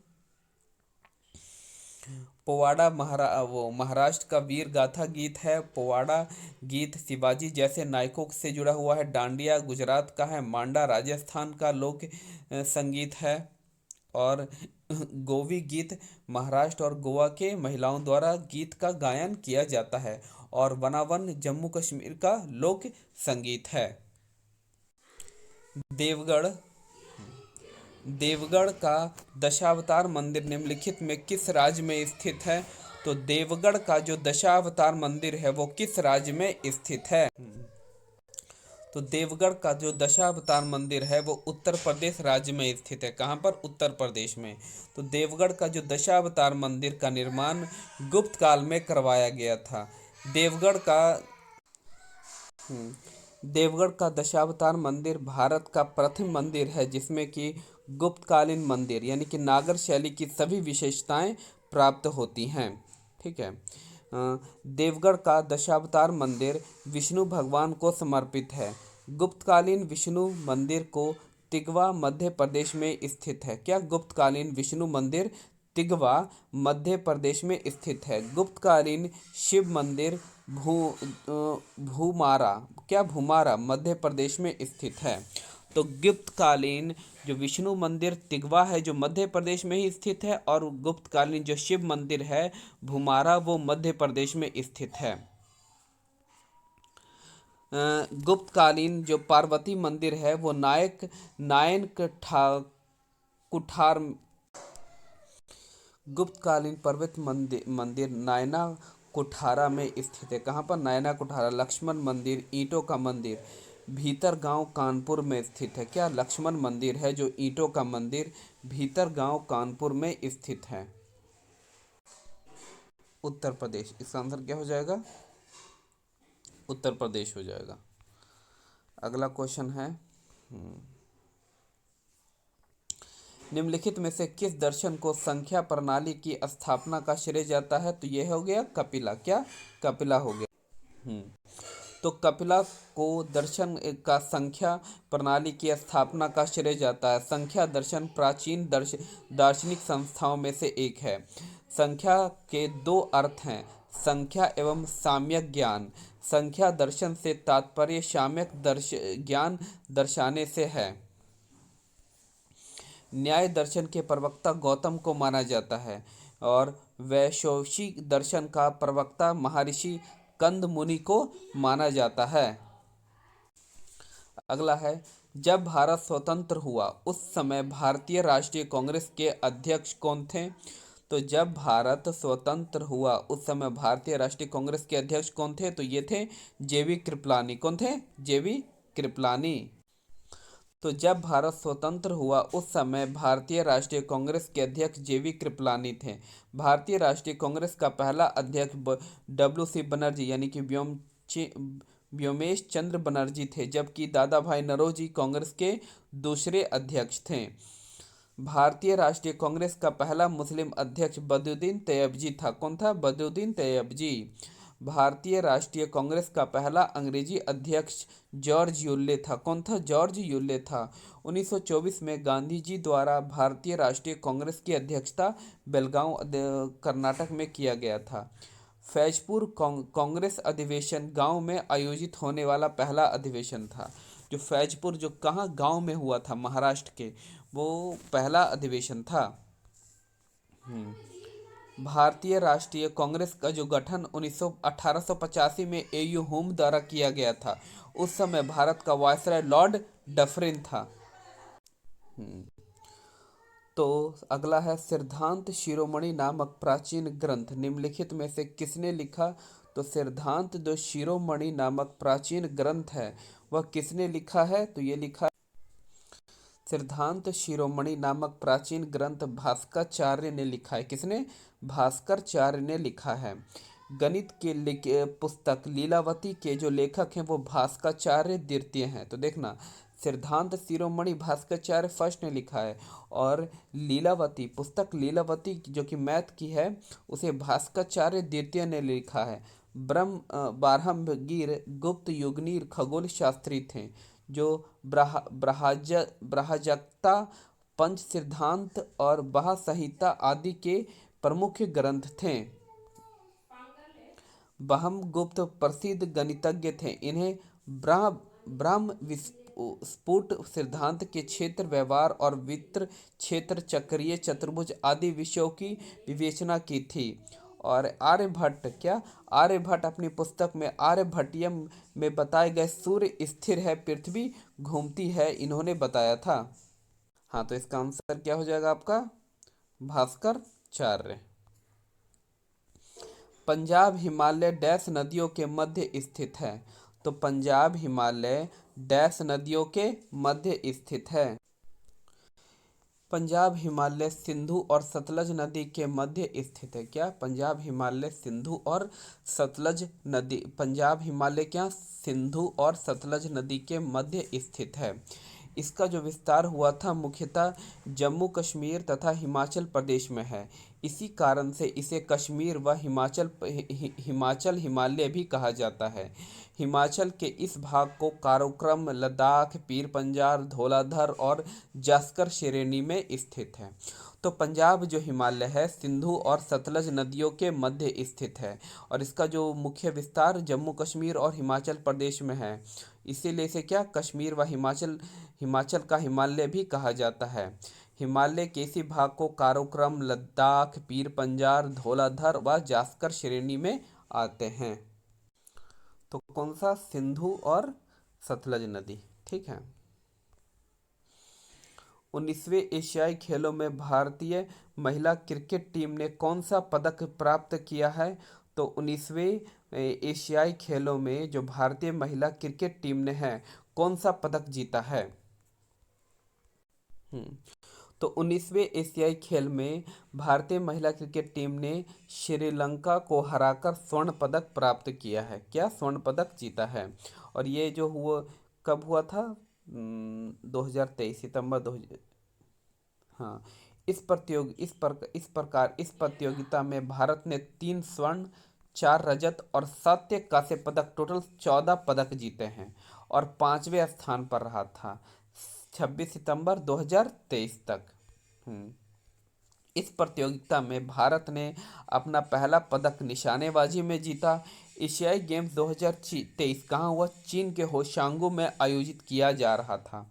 पोवाड़ा महाराष्ट्र का वीर गाथा गीत है। पोवाड़ा गीत शिवाजी जैसे नायकों से जुड़ा हुआ है। डांडिया गुजरात का है। मांडा राजस्थान का लोक संगीत है। और गोवी गीत महाराष्ट्र और गोवा के महिलाओं द्वारा गीत का गायन किया जाता है। और वनावन जम्मू कश्मीर का लोक संगीत है। देवगढ़ का दशावतार मंदिर निम्नलिखित में किस राज्य में स्थित है? तो देवगढ़ का जो दशावतार मंदिर है वो किस राज्य में स्थित है? तो देवगढ़ का जो दशावतार मंदिर है वो उत्तर प्रदेश राज्य में स्थित है। कहाँ पर? उत्तर प्रदेश में। तो देवगढ़ का जो दशावतार मंदिर का निर्माण गुप्त काल में करवाया गया था। देवगढ़ का दशावतार मंदिर भारत का प्रथम मंदिर है जिसमें कि गुप्तकालीन मंदिर यानी कि नागर शैली की सभी विशेषताएं प्राप्त होती हैं। ठीक है। देवगढ़ का दशावतार मंदिर विष्णु भगवान को समर्पित है। गुप्तकालीन विष्णु मंदिर को तिगवा मध्य प्रदेश में स्थित है। क्या? गुप्तकालीन विष्णु मंदिर तिगवा मध्य प्रदेश में स्थित है। गुप्तकालीन शिव मंदिर भूमारा मध्य प्रदेश में स्थित है। तो गुप्तकालीन जो विष्णु मंदिर तिगवा है जो मध्य प्रदेश में ही स्थित है, और गुप्तकालीन जो शिव मंदिर है भूमारा वो मध्य प्रदेश में स्थित है। गुप्तकालीन जो पार्वती मंदिर है वो नायन कुठार गुप्तकालीन पर्वत मंदिर नायना कुठारा में स्थित है। कहाँ पर? नायना कुठारा। लक्ष्मण मंदिर, ईंटों का मंदिर, भीतर गांव कानपुर में स्थित है। क्या? लक्ष्मण मंदिर है जो ईंटों का मंदिर भीतर गांव कानपुर में स्थित है। उत्तर प्रदेश। इसका आंसर क्या हो जाएगा? उत्तर प्रदेश हो जाएगा। अगला क्वेश्चन है, निम्नलिखित में से किस दर्शन को संख्या प्रणाली की स्थापना का श्रेय जाता है? तो यह हो गया कपिला। क्या? कपिला हो गया। तो कपिला को दर्शन का संख्या प्रणाली की स्थापना का श्रेय जाता है। संख्या दर्शन प्राचीन दार्शनिक संस्थाओं में से एक है। संख्या के दो अर्थ हैं, संख्या एवं साम्यक ज्ञान। संख्या दर्शन से तात्पर्य साम्यक ज्ञान दर्शाने से है। न्याय दर्शन के प्रवक्ता गौतम को माना जाता है और वैशेषिक दर्शन का प्रवक्ता महर्षि कंद मुनि को माना जाता है। अगला है, जब भारत स्वतंत्र हुआ उस समय भारतीय राष्ट्रीय कांग्रेस के अध्यक्ष कौन थे? तो जब भारत स्वतंत्र हुआ उस समय भारतीय राष्ट्रीय कांग्रेस के अध्यक्ष कौन थे? तो ये थे जेवी कृपलानी। कौन थे? जेवी कृपलानी। तो जब भारत स्वतंत्र हुआ उस समय भारतीय राष्ट्रीय कांग्रेस के अध्यक्ष जेवी कृपलानी थे। भारतीय राष्ट्रीय कांग्रेस का पहला अध्यक्ष डब्ल्यू.सी. बनर्जी यानी कि व्योमेश चंद्र बनर्जी थे, जबकि दादा भाई नौरोजी कांग्रेस के दूसरे अध्यक्ष थे। भारतीय राष्ट्रीय कांग्रेस का पहला मुस्लिम अध्यक्ष बदरुद्दीन तैयबजी था। कौन था? बदरुद्दीन तैयबजी। भारतीय राष्ट्रीय कांग्रेस का पहला अंग्रेजी अध्यक्ष जॉर्ज यूले था। कौन था? जॉर्ज यूले था। 1924 में गांधी जी द्वारा भारतीय राष्ट्रीय कांग्रेस की अध्यक्षता बेलगांव कर्नाटक में किया गया था। फैजपुर कांग्रेस अधिवेशन गांव में आयोजित होने वाला पहला अधिवेशन था। जो फैजपुर जो कहाँ गांव में हुआ था महाराष्ट्र के, वो पहला अधिवेशन था। भारतीय राष्ट्रीय कांग्रेस का जो गठन 1885 में एयू होम द्वारा किया गया था। उस समय भारत का वायसराय लॉर्ड डफरिन था। तो अगला है, सिद्धांत शिरोमणि नामक प्राचीन ग्रंथ निम्नलिखित में से किसने लिखा? तो सिद्धांत जो शिरोमणि नामक प्राचीन ग्रंथ है वह किसने लिखा है? तो ये लिखा, सिद्धांत शिरोमणि नामक प्राचीन ग्रंथ भास्कराचार्य ने लिखा है। किसने? भास्कराचार्य ने लिखा है। गणित के पुस्तक लीलावती के जो लेखक हैं वो भास्कराचार्य द्वितीय हैं। तो देखना, सिद्धांत शिरोमणि भास्कराचार्य फर्स्ट ने लिखा है और लीलावती पुस्तक लीलावती जो कि मैथ की है उसे भास्कराचार्य द्वितीय ने लिखा है। बारहमगीर गुप्त युगनीर खगोल शास्त्री थे जो ब्रहजगत्ता, पंच सिद्धांत और बहा संहिता आदि के प्रमुख ग्रंथ थे। ब्रह्मगुप्त प्रसिद्ध गणितज्ञ थे। इन्हें ब्रह्म विस्फुट सिद्धांत के क्षेत्र, व्यवहार और वित्र क्षेत्र, चक्रीय चतुर्भुज आदि विषयों की विवेचना की थी। और आर्यभट्ट, क्या? आर्यभट्ट अपनी पुस्तक में आर्यभट्टियम में बताए गए सूर्य स्थिर है, पृथ्वी घूमती है, इन्होंने बताया था। हाँ, तो इसका आंसर क्या हो जाएगा आपका? भास्कराचार्य। पंजाब हिमालय डैश नदियों के मध्य स्थित है। तो पंजाब हिमालय डैश नदियों के मध्य स्थित है। पंजाब हिमालय सिंधु और सतलज नदी के मध्य स्थित है। क्या? पंजाब हिमालय सिंधु और सतलज नदी, पंजाब हिमालय क्या? सिंधु और सतलज नदी के मध्य स्थित है। इसका जो विस्तार हुआ था मुख्यतः जम्मू कश्मीर तथा हिमाचल प्रदेश में है। इसी कारण से इसे कश्मीर व हिमाचल हिमालय भी कहा जाता है। हिमाचल के इस भाग को काराकोरम, लद्दाख, पीर पंजाल, धौलाधर और जास्कर श्रेणी में स्थित है। तो पंजाब जो हिमालय है सिंधु और सतलज नदियों के मध्य स्थित है और इसका जो मुख्य विस्तार जम्मू कश्मीर और हिमाचल प्रदेश में है, इसीलिए इसे क्या? कश्मीर व हिमाचल का हिमालय भी कहा जाता है। हिमालय के इसी भाग को काराकोरम, लद्दाख, पीर पंजाल, धौलाधर व जास्कर श्रेणी में आते हैं। तो कौन सा? सिंधु और सतलज नदी। ठीक है। 19वें एशियाई खेलों में भारतीय महिला क्रिकेट टीम ने कौन सा पदक प्राप्त किया है? तो 19वें एशियाई खेलों में जो भारतीय महिला क्रिकेट टीम ने है, कौन सा पदक जीता है? हम्म तो 19वें एशियाई खेल में भारतीय महिला क्रिकेट टीम ने श्रीलंका को हराकर स्वर्ण पदक प्राप्त किया है। क्या? स्वर्ण पदक जीता है। और ये जो हुआ, कब हुआ था? 2023 सितंबर 2000। हाँ। इस प्रकार इस प्रतियोगिता में भारत ने 3 स्वर्ण, 4 रजत और 7 कांस्य पदक, टोटल 14 पदक जीते हैं और 5वें स्थान पर रहा था 26 सितंबर 2023 तक। हम्म इस प्रतियोगिता में भारत ने अपना पहला पदक निशानेबाजी में जीता। एशियाई गेम्स 2023 कहाँ हुआ? चीन के होशांगू में आयोजित किया जा रहा था।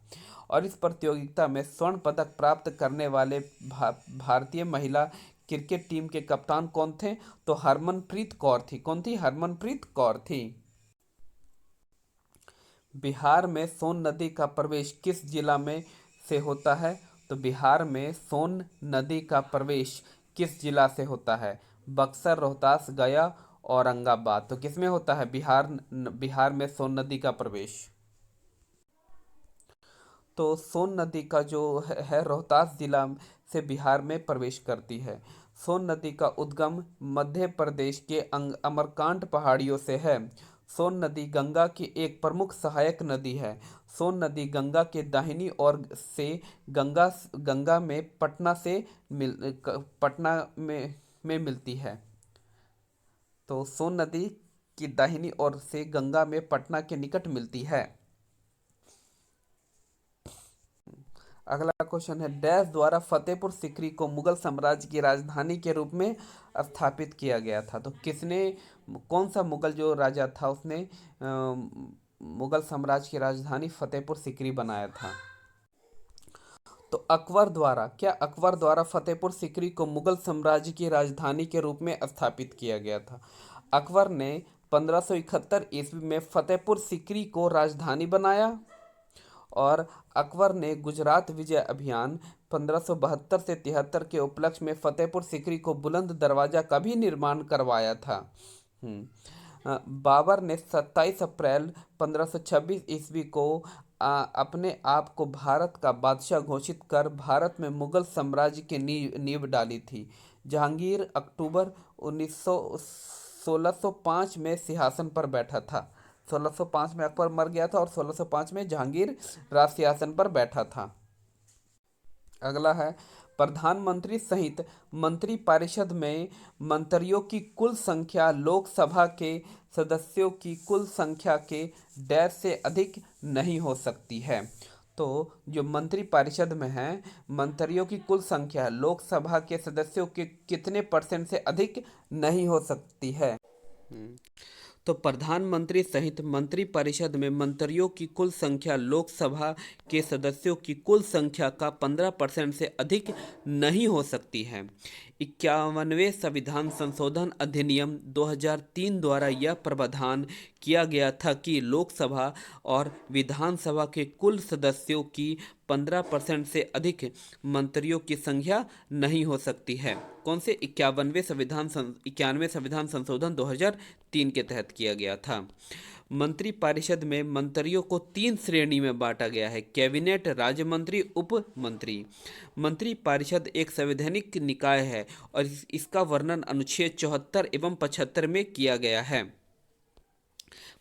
और इस प्रतियोगिता में स्वर्ण पदक प्राप्त करने वाले भारतीय महिला क्रिकेट टीम के कप्तान कौन थे? तो हरमनप्रीत कौर थी। कौन थी? हरमनप्रीत कौर थी। बिहार में सोन नदी का प्रवेश किस जिला में से होता है? तो बिहार में सोन नदी का प्रवेश किस जिला से होता है? बक्सर, रोहतास, गया, औरंगाबाद। तो किस में होता है बिहार में सोन नदी का प्रवेश? तो सोन नदी का जो है रोहतास जिला से बिहार में प्रवेश करती है। सोन नदी का उद्गम मध्य प्रदेश के अमरकांट पहाड़ियों से है। सोन नदी गंगा की एक प्रमुख सहायक नदी है। सोन नदी गंगा के दाहिनी ओर से गंगा गंगा में पटना में मिलती है। तो सोन नदी की दाहिनी ओर से गंगा में पटना के निकट मिलती है। अगला क्वेश्चन है, डैश द्वारा फतेहपुर सीकरी को मुगल साम्राज्य की राजधानी के रूप में स्थापित किया गया था। तो किसने, कौन सा मुगल जो राजा था उसने मुगल साम्राज्य की राजधानी फतेहपुर सीकरी बनाया था? तो अकबर द्वारा। क्या? अकबर द्वारा फतेहपुर सीकरी को मुगल साम्राज्य की राजधानी के रूप में स्थापित किया गया था। अकबर ने 1571 ईस्वी में फतेहपुर सीकरी को राजधानी बनाया। और अकबर ने गुजरात विजय अभियान 1572 से 73 के उपलक्ष्य में फतेहपुर सीकरी को बुलंद दरवाजा का भी निर्माण करवाया था। बाबर ने 27 अप्रैल 1526 ईस्वी को अपने आप को भारत का बादशाह घोषित कर भारत में मुगल साम्राज्य की नींव डाली थी। जहांगीर अक्टूबर 1605 में सिंहासन पर बैठा था। 1605 में अकबर मर गया था और 1605 में जहांगीर राज सिंहासन पर बैठा था। अगला है, प्रधानमंत्री सहित मंत्रिपरिषद में मंत्रियों की कुल संख्या लोकसभा के सदस्यों की कुल संख्या के डैश से अधिक नहीं हो सकती है। तो जो मंत्रिपरिषद में है, मंत्रियों की कुल संख्या लोकसभा के सदस्यों के कितने % से अधिक नहीं हो सकती है? तो प्रधानमंत्री सहित मंत्रिपरिषद में मंत्रियों की कुल संख्या लोकसभा के सदस्यों की कुल संख्या का 15% से अधिक नहीं हो सकती है। 51वें संविधान संशोधन अधिनियम 2003 द्वारा यह प्रावधान किया गया था कि लोकसभा और विधानसभा के कुल सदस्यों की 15% से अधिक मंत्रियों की संख्या नहीं हो सकती है। कौन से? 91वें संविधान संशोधन 2003 के तहत किया गया था। मंत्रिपरिषद में मंत्रियों को 3 श्रेणी में बांटा गया है: कैबिनेट, राज्य मंत्री, उप मंत्री। मंत्रिपरिषद एक संवैधानिक निकाय है और इसका वर्णन अनुच्छेद 74 एवं 75 में किया गया है।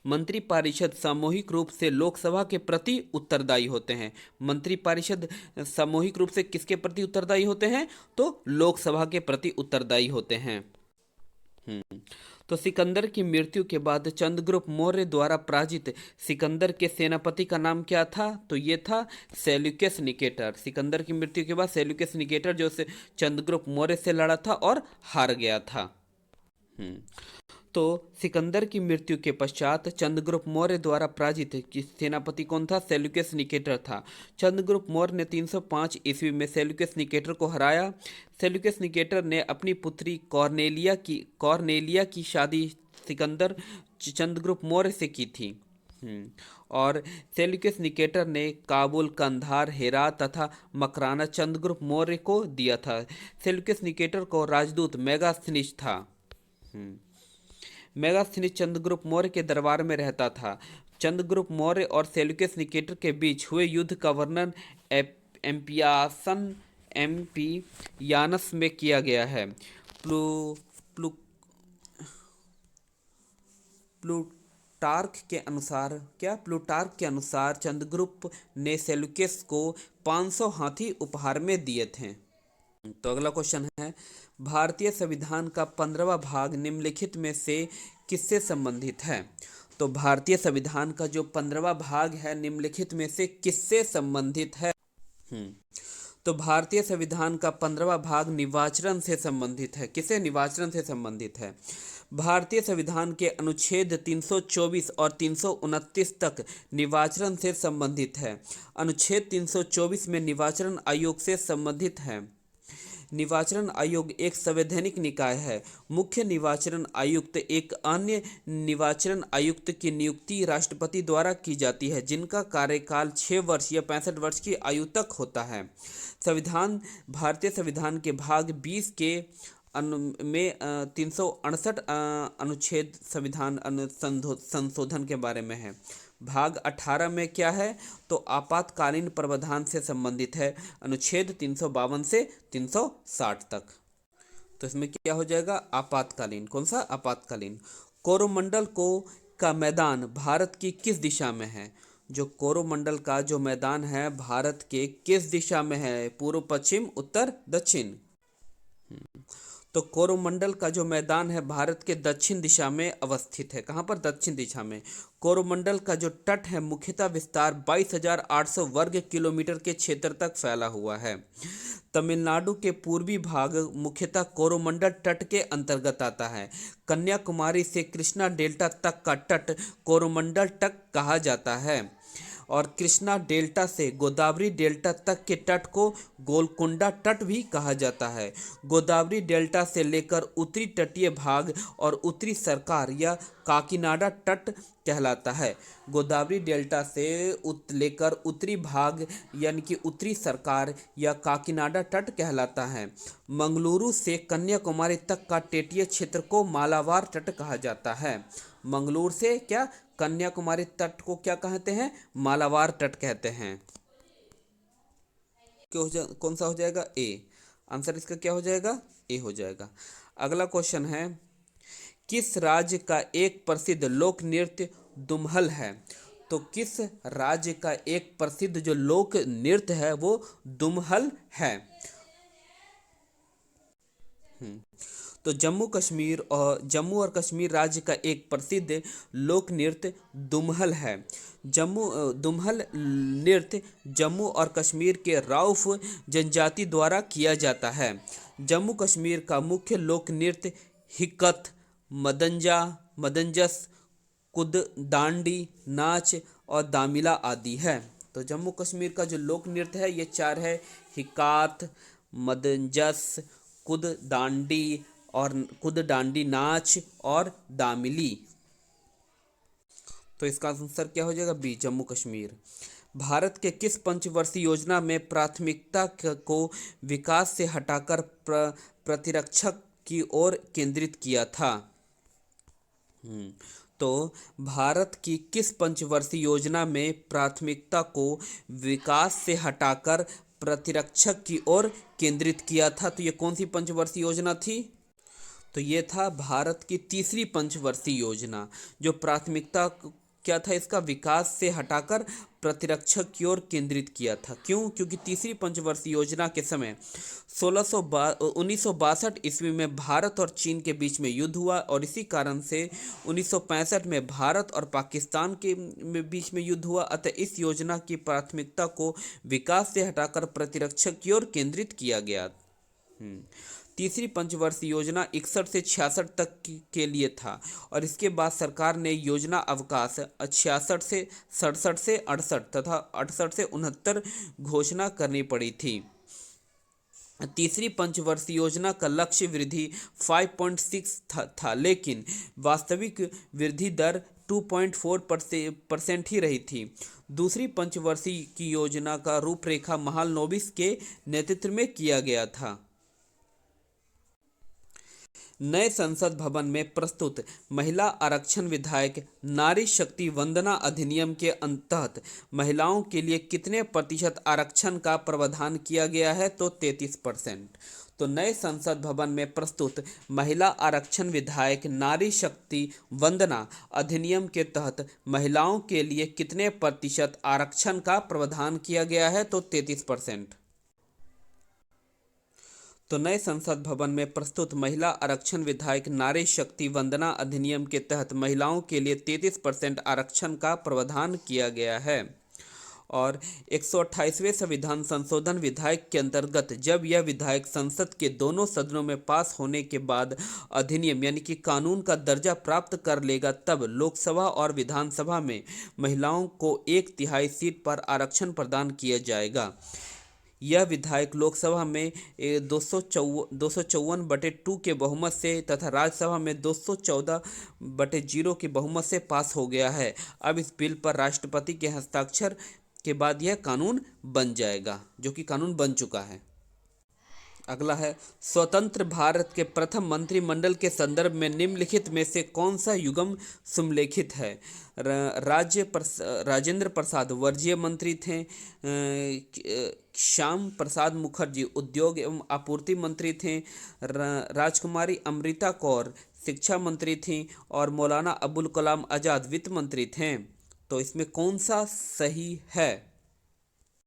मंत्रिपरिषद सामूहिक रूप से लोकसभा के प्रति उत्तरदायी होते हैं। मंत्रिपरिषद सामूहिक रूप से किसके प्रति उत्तरदायी होते हैं? तो लोकसभा के प्रति उत्तरदायी होते हैं। तो सिकंदर की मृत्यु के बाद चंद्रगुप्त मौर्य द्वारा पराजित सिकंदर के सेनापति का नाम क्या था? तो ये था सेल्यूकस निकेटर। सिकंदर की मृत्यु के बाद सेल्यूकस निकेटर जो से चंद्रगुप्त मौर्य से लड़ा था और हार गया था। तो सिकंदर की मृत्यु के पश्चात चंद्रगुप्त मौर्य द्वारा पराजित सेनापति कौन था? सेल्यूकस निकेटर था। चंद्रगुप्त मौर्य ने 305 ईस्वी में सेल्यूकस निकेटर को हराया। सेल्यूकस निकेटर ने अपनी पुत्री कॉर्नेलिया की शादी सिकंदर चंद्रगुप्त मौर्य से की थी। और सेल्यूकस निकेटर ने काबुल, कंधार, हेरात तथा मकराना चंद्रगुप्त मौर्य को दिया था। सेल्यूकस निकेटर को राजदूत मेगास्थनीज था। मेगास्थनीज चंद्रगुप्त मौर्य के दरबार में रहता था। चंद्रगुप्त मौर्य और सेल्यूकस निकेटर के बीच हुए युद्ध का वर्णन एम्पियानस में किया गया है। प्लू प्लू प्लूटार्क के अनुसार चंद्रगुप्त ने सेल्यूकस को 500 हाथी उपहार में दिए थे। तो अगला क्वेश्चन है, भारतीय संविधान का 15वां भाग निम्नलिखित में से किससे संबंधित है? तो भारतीय संविधान का जो 15वां भाग है निम्नलिखित में से किससे संबंधित है? तो भारतीय संविधान का 15वां भाग निर्वाचन से संबंधित है। किसे? निर्वाचन से संबंधित है। भारतीय संविधान के अनुच्छेद 324 और 329 तक निर्वाचन से संबंधित है। अनुच्छेद 324 में निर्वाचन आयोग से संबंधित है। निर्वाचन आयोग एक संवैधानिक निकाय है। मुख्य निर्वाचन आयुक्त एक अन्य निर्वाचन आयुक्त की नियुक्ति राष्ट्रपति द्वारा की जाती है, जिनका कार्यकाल 6 वर्ष या 65 वर्ष की आयु तक होता है। भारतीय संविधान के भाग 20 के में 368 अनुच्छेद संविधान संशोधन के बारे में है। भाग 18 में क्या है? तो आपातकालीन प्रावधान से संबंधित है, अनुच्छेद 352 से 360 तक। तो इसमें क्या हो जाएगा? आपातकालीन। कौन सा? आपातकालीन। कोरोमंडल का मैदान भारत की किस दिशा में है? जो कोरोमंडल का जो मैदान है भारत के किस दिशा में है? पूर्व, पश्चिम, उत्तर, दक्षिण। तो कोरोमंडल का जो मैदान है भारत के दक्षिण दिशा में अवस्थित है। कहाँ पर? दक्षिण दिशा में। कोरोमंडल का जो तट है मुख्यतः विस्तार 22,800 वर्ग किलोमीटर के क्षेत्र तक फैला हुआ है। तमिलनाडु के पूर्वी भाग मुख्यतः कोरोमंडल तट के अंतर्गत आता है। कन्याकुमारी से कृष्णा डेल्टा तक का तट कोरोमंडल तट कहा जाता है और कृष्णा डेल्टा से गोदावरी डेल्टा तक के तट को गोलकोंडा तट भी कहा जाता है। गोदावरी डेल्टा से लेकर उत्तरी तटीय भाग और उत्तरी सरकार या काकीनाडा तट कहलाता है। गोदावरी डेल्टा से लेकर उत्तरी भाग यानी कि उत्तरी सरकार या काकीनाडा तट कहलाता है। मंगलुरु से कन्याकुमारी तक का तटीय क्षेत्र को मालाबार तट कहा जाता है। मंगलुरु से क्या? कन्याकुमारी तट को क्या कहते हैं? मालाबार तट कहते हैं। कौन सा हो जाएगा? ए। आंसर इसका क्या हो जाएगा? ए हो जाएगा। अगला क्वेश्चन है, किस राज्य का एक प्रसिद्ध लोक नृत्य दुमहल है? तो किस राज्य का एक प्रसिद्ध जो लोक नृत्य है वो दुमहल है? तो जम्मू और कश्मीर राज्य का एक प्रसिद्ध लोक नृत्य दुमहल है। दुमहल नृत्य जम्मू और कश्मीर के राउफ जनजाति द्वारा किया जाता है। जम्मू कश्मीर का मुख्य लोक नृत्य हिक्कत, मदंजस, कुददांडी नाच और दामिला आदि है। तो जम्मू कश्मीर का जो लोक नृत्य है ये 4 है, हिक्कात, मदंजस, कुददांडी नाच और दामिली। तो इसका आंसर क्या हो जाएगा? बी, जम्मू कश्मीर। भारत के किस पंचवर्षीय योजना में प्राथमिकता को विकास से हटाकर प्रतिरक्षा की ओर केंद्रित किया था? तो भारत की किस पंचवर्षीय योजना में प्राथमिकता को विकास से हटाकर प्रतिरक्षा की ओर केंद्रित किया था? तो ये कौन सी पंचवर्षीय योजना थी? तो ये था भारत की तीसरी पंचवर्षीय योजना। जो प्राथमिकता क्या था इसका? विकास से हटाकर प्रतिरक्षा की ओर केंद्रित किया था। क्यों? क्योंकि तीसरी पंचवर्षीय योजना के समय 1962 ईस्वी में भारत और चीन के बीच में युद्ध हुआ और इसी कारण से 1965 में भारत और पाकिस्तान के बीच में युद्ध हुआ। अतः इस योजना की प्राथमिकता को विकास से हटाकर प्रतिरक्षा की ओर केंद्रित किया गया। तीसरी पंचवर्षीय योजना 61 से 66 तक के लिए था और इसके बाद सरकार ने योजना अवकाश 66 से 67 से 68 तथा 68 से 69 घोषणा करनी पड़ी थी। तीसरी पंचवर्षीय योजना का लक्ष्य वृद्धि 5.6 था, लेकिन वास्तविक वृद्धि दर 2.4% ही रही थी। दूसरी पंचवर्षीय की योजना का रूपरेखा महालनोबिस के नेतृत्व में किया गया था। नए संसद भवन में प्रस्तुत महिला आरक्षण विधेयक नारी शक्ति वंदना अधिनियम के अंतर्गत महिलाओं के लिए कितने प्रतिशत आरक्षण का प्रावधान किया गया है? तो 33%। तो नए संसद भवन में प्रस्तुत महिला आरक्षण विधेयक नारी शक्ति वंदना अधिनियम के तहत महिलाओं के लिए कितने प्रतिशत आरक्षण का प्रावधान किया गया है? तो 33%। तो नए संसद भवन में प्रस्तुत महिला आरक्षण विधेयक नारी शक्ति वंदना अधिनियम के तहत महिलाओं के लिए 33% आरक्षण का प्रावधान किया गया है। और 128वें संविधान संशोधन विधेयक के अंतर्गत जब यह विधेयक संसद के दोनों सदनों में पास होने के बाद अधिनियम यानी कि कानून का दर्जा प्राप्त कर लेगा, तब लोकसभा और विधानसभा में महिलाओं को 1/3 सीट पर आरक्षण प्रदान किया जाएगा। यह विधेयक लोकसभा में 254/2 के बहुमत से तथा राज्यसभा में 214/0 के बहुमत से पास हो गया है। अब इस बिल पर राष्ट्रपति के हस्ताक्षर के बाद यह कानून बन जाएगा, जो कि कानून बन चुका है। अगला है, स्वतंत्र भारत के प्रथम मंत्रिमंडल के संदर्भ में निम्नलिखित में से कौन सा युग्म सुमेलित है? राजेंद्र प्रसाद वर्जीय मंत्री थे। श्याम प्रसाद मुखर्जी उद्योग एवं आपूर्ति मंत्री थे। राजकुमारी अमृता कौर शिक्षा मंत्री थी और मौलाना अबुल कलाम आज़ाद वित्त मंत्री थे। तो इसमें कौन सा सही है?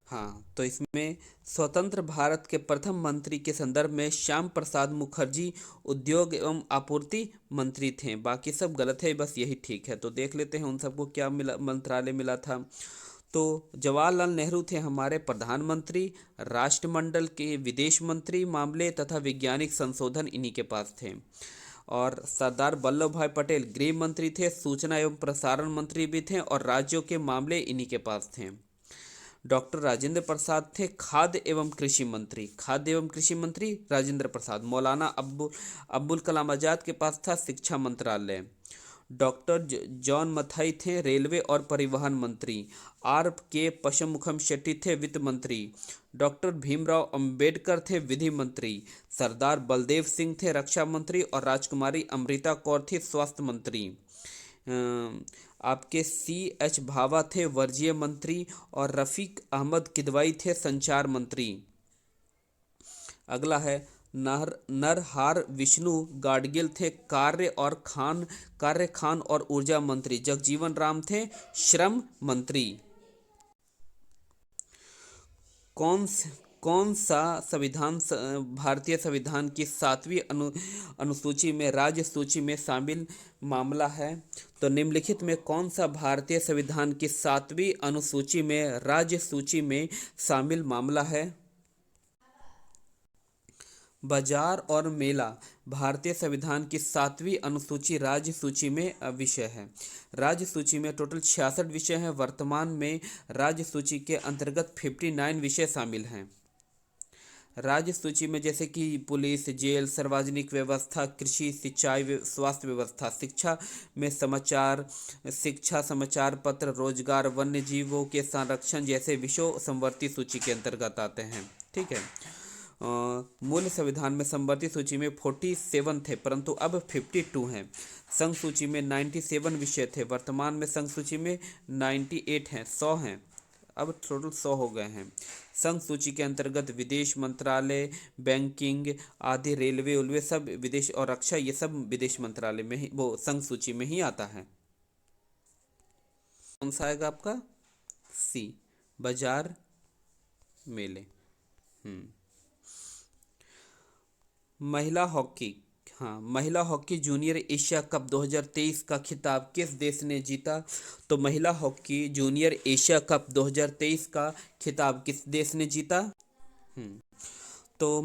हाँ, तो इसमें स्वतंत्र भारत के प्रथम मंत्री के संदर्भ में श्याम प्रसाद मुखर्जी उद्योग एवं आपूर्ति मंत्री थे। बाकी सब गलत है, बस यही ठीक है। तो देख लेते हैं उन सबको क्या मंत्रालय मिला था। तो जवाहरलाल नेहरू थे हमारे प्रधानमंत्री, राष्ट्रमंडल के विदेश मंत्री मामले तथा वैज्ञानिक संशोधन इन्हीं के पास थे। और सरदार वल्लभ भाई पटेल गृह मंत्री थे, सूचना एवं प्रसारण मंत्री भी थे और राज्यों के मामले इन्हीं के पास थे। डॉक्टर राजेंद्र प्रसाद थे खाद्य एवं कृषि मंत्री राजेंद्र प्रसाद। मौलाना अब्बुल कलाम आज़ाद के पास था शिक्षा मंत्रालय। डॉक्टर जॉन मथाई थे रेलवे और परिवहन मंत्री। आर के पशमुखम शेट्टी थे वित्त मंत्री। डॉक्टर भीमराव अंबेडकर थे विधि मंत्री। सरदार बलदेव सिंह थे रक्षा मंत्री और राजकुमारी अमृता कौर थी स्वास्थ्य मंत्री। आपके CH भाभा थे वर्जीय मंत्री और रफ़ीक अहमद किदवाई थे संचार मंत्री। अगला है, नरहार विष्णु गाडगिल थे कार्य खान और ऊर्जा मंत्री। जगजीवन राम थे श्रम मंत्री। कौन सा संविधान भारतीय संविधान की 7वीं अनुसूची में राज्य सूची में शामिल मामला है? तो निम्नलिखित में कौन सा भारतीय संविधान की 7वीं अनुसूची में राज्य सूची में शामिल मामला है? बाजार और मेला भारतीय संविधान की 7वीं अनुसूची राज्य सूची में विषय है। राज्य सूची में टोटल 66 विषय हैं। वर्तमान में राज्य सूची के अंतर्गत 59 विषय शामिल हैं। राज्य सूची में जैसे कि पुलिस, जेल, सार्वजनिक व्यवस्था, कृषि, सिंचाई, स्वास्थ्य व्यवस्था। शिक्षा में शिक्षा, समाचार पत्र, रोजगार, वन्य जीवों के संरक्षण जैसे विषय समवर्ती सूची के अंतर्गत आते हैं। ठीक है। मूल संविधान में समवर्ती सूची में 47 थे, परंतु अब 52 हैं। संघ सूची में 97 विषय थे, वर्तमान में संघ सूची में 98 हैं, 100 हैं, अब टोटल 100 हो गए हैं। संघ सूची के अंतर्गत विदेश मंत्रालय, बैंकिंग आदि, रेलवे उल्वे सब विदेश और रक्षा ये सब विदेश मंत्रालय में ही वो संघ सूची में ही आता है। कौन सा आएगा आपका? C बाजार मेले। महिला हॉकी। हाँ, महिला हॉकी जूनियर एशिया कप 2023 का खिताब किस देश ने जीता? तो महिला हॉकी जूनियर एशिया कप 2023 का खिताब किस देश ने जीता? तो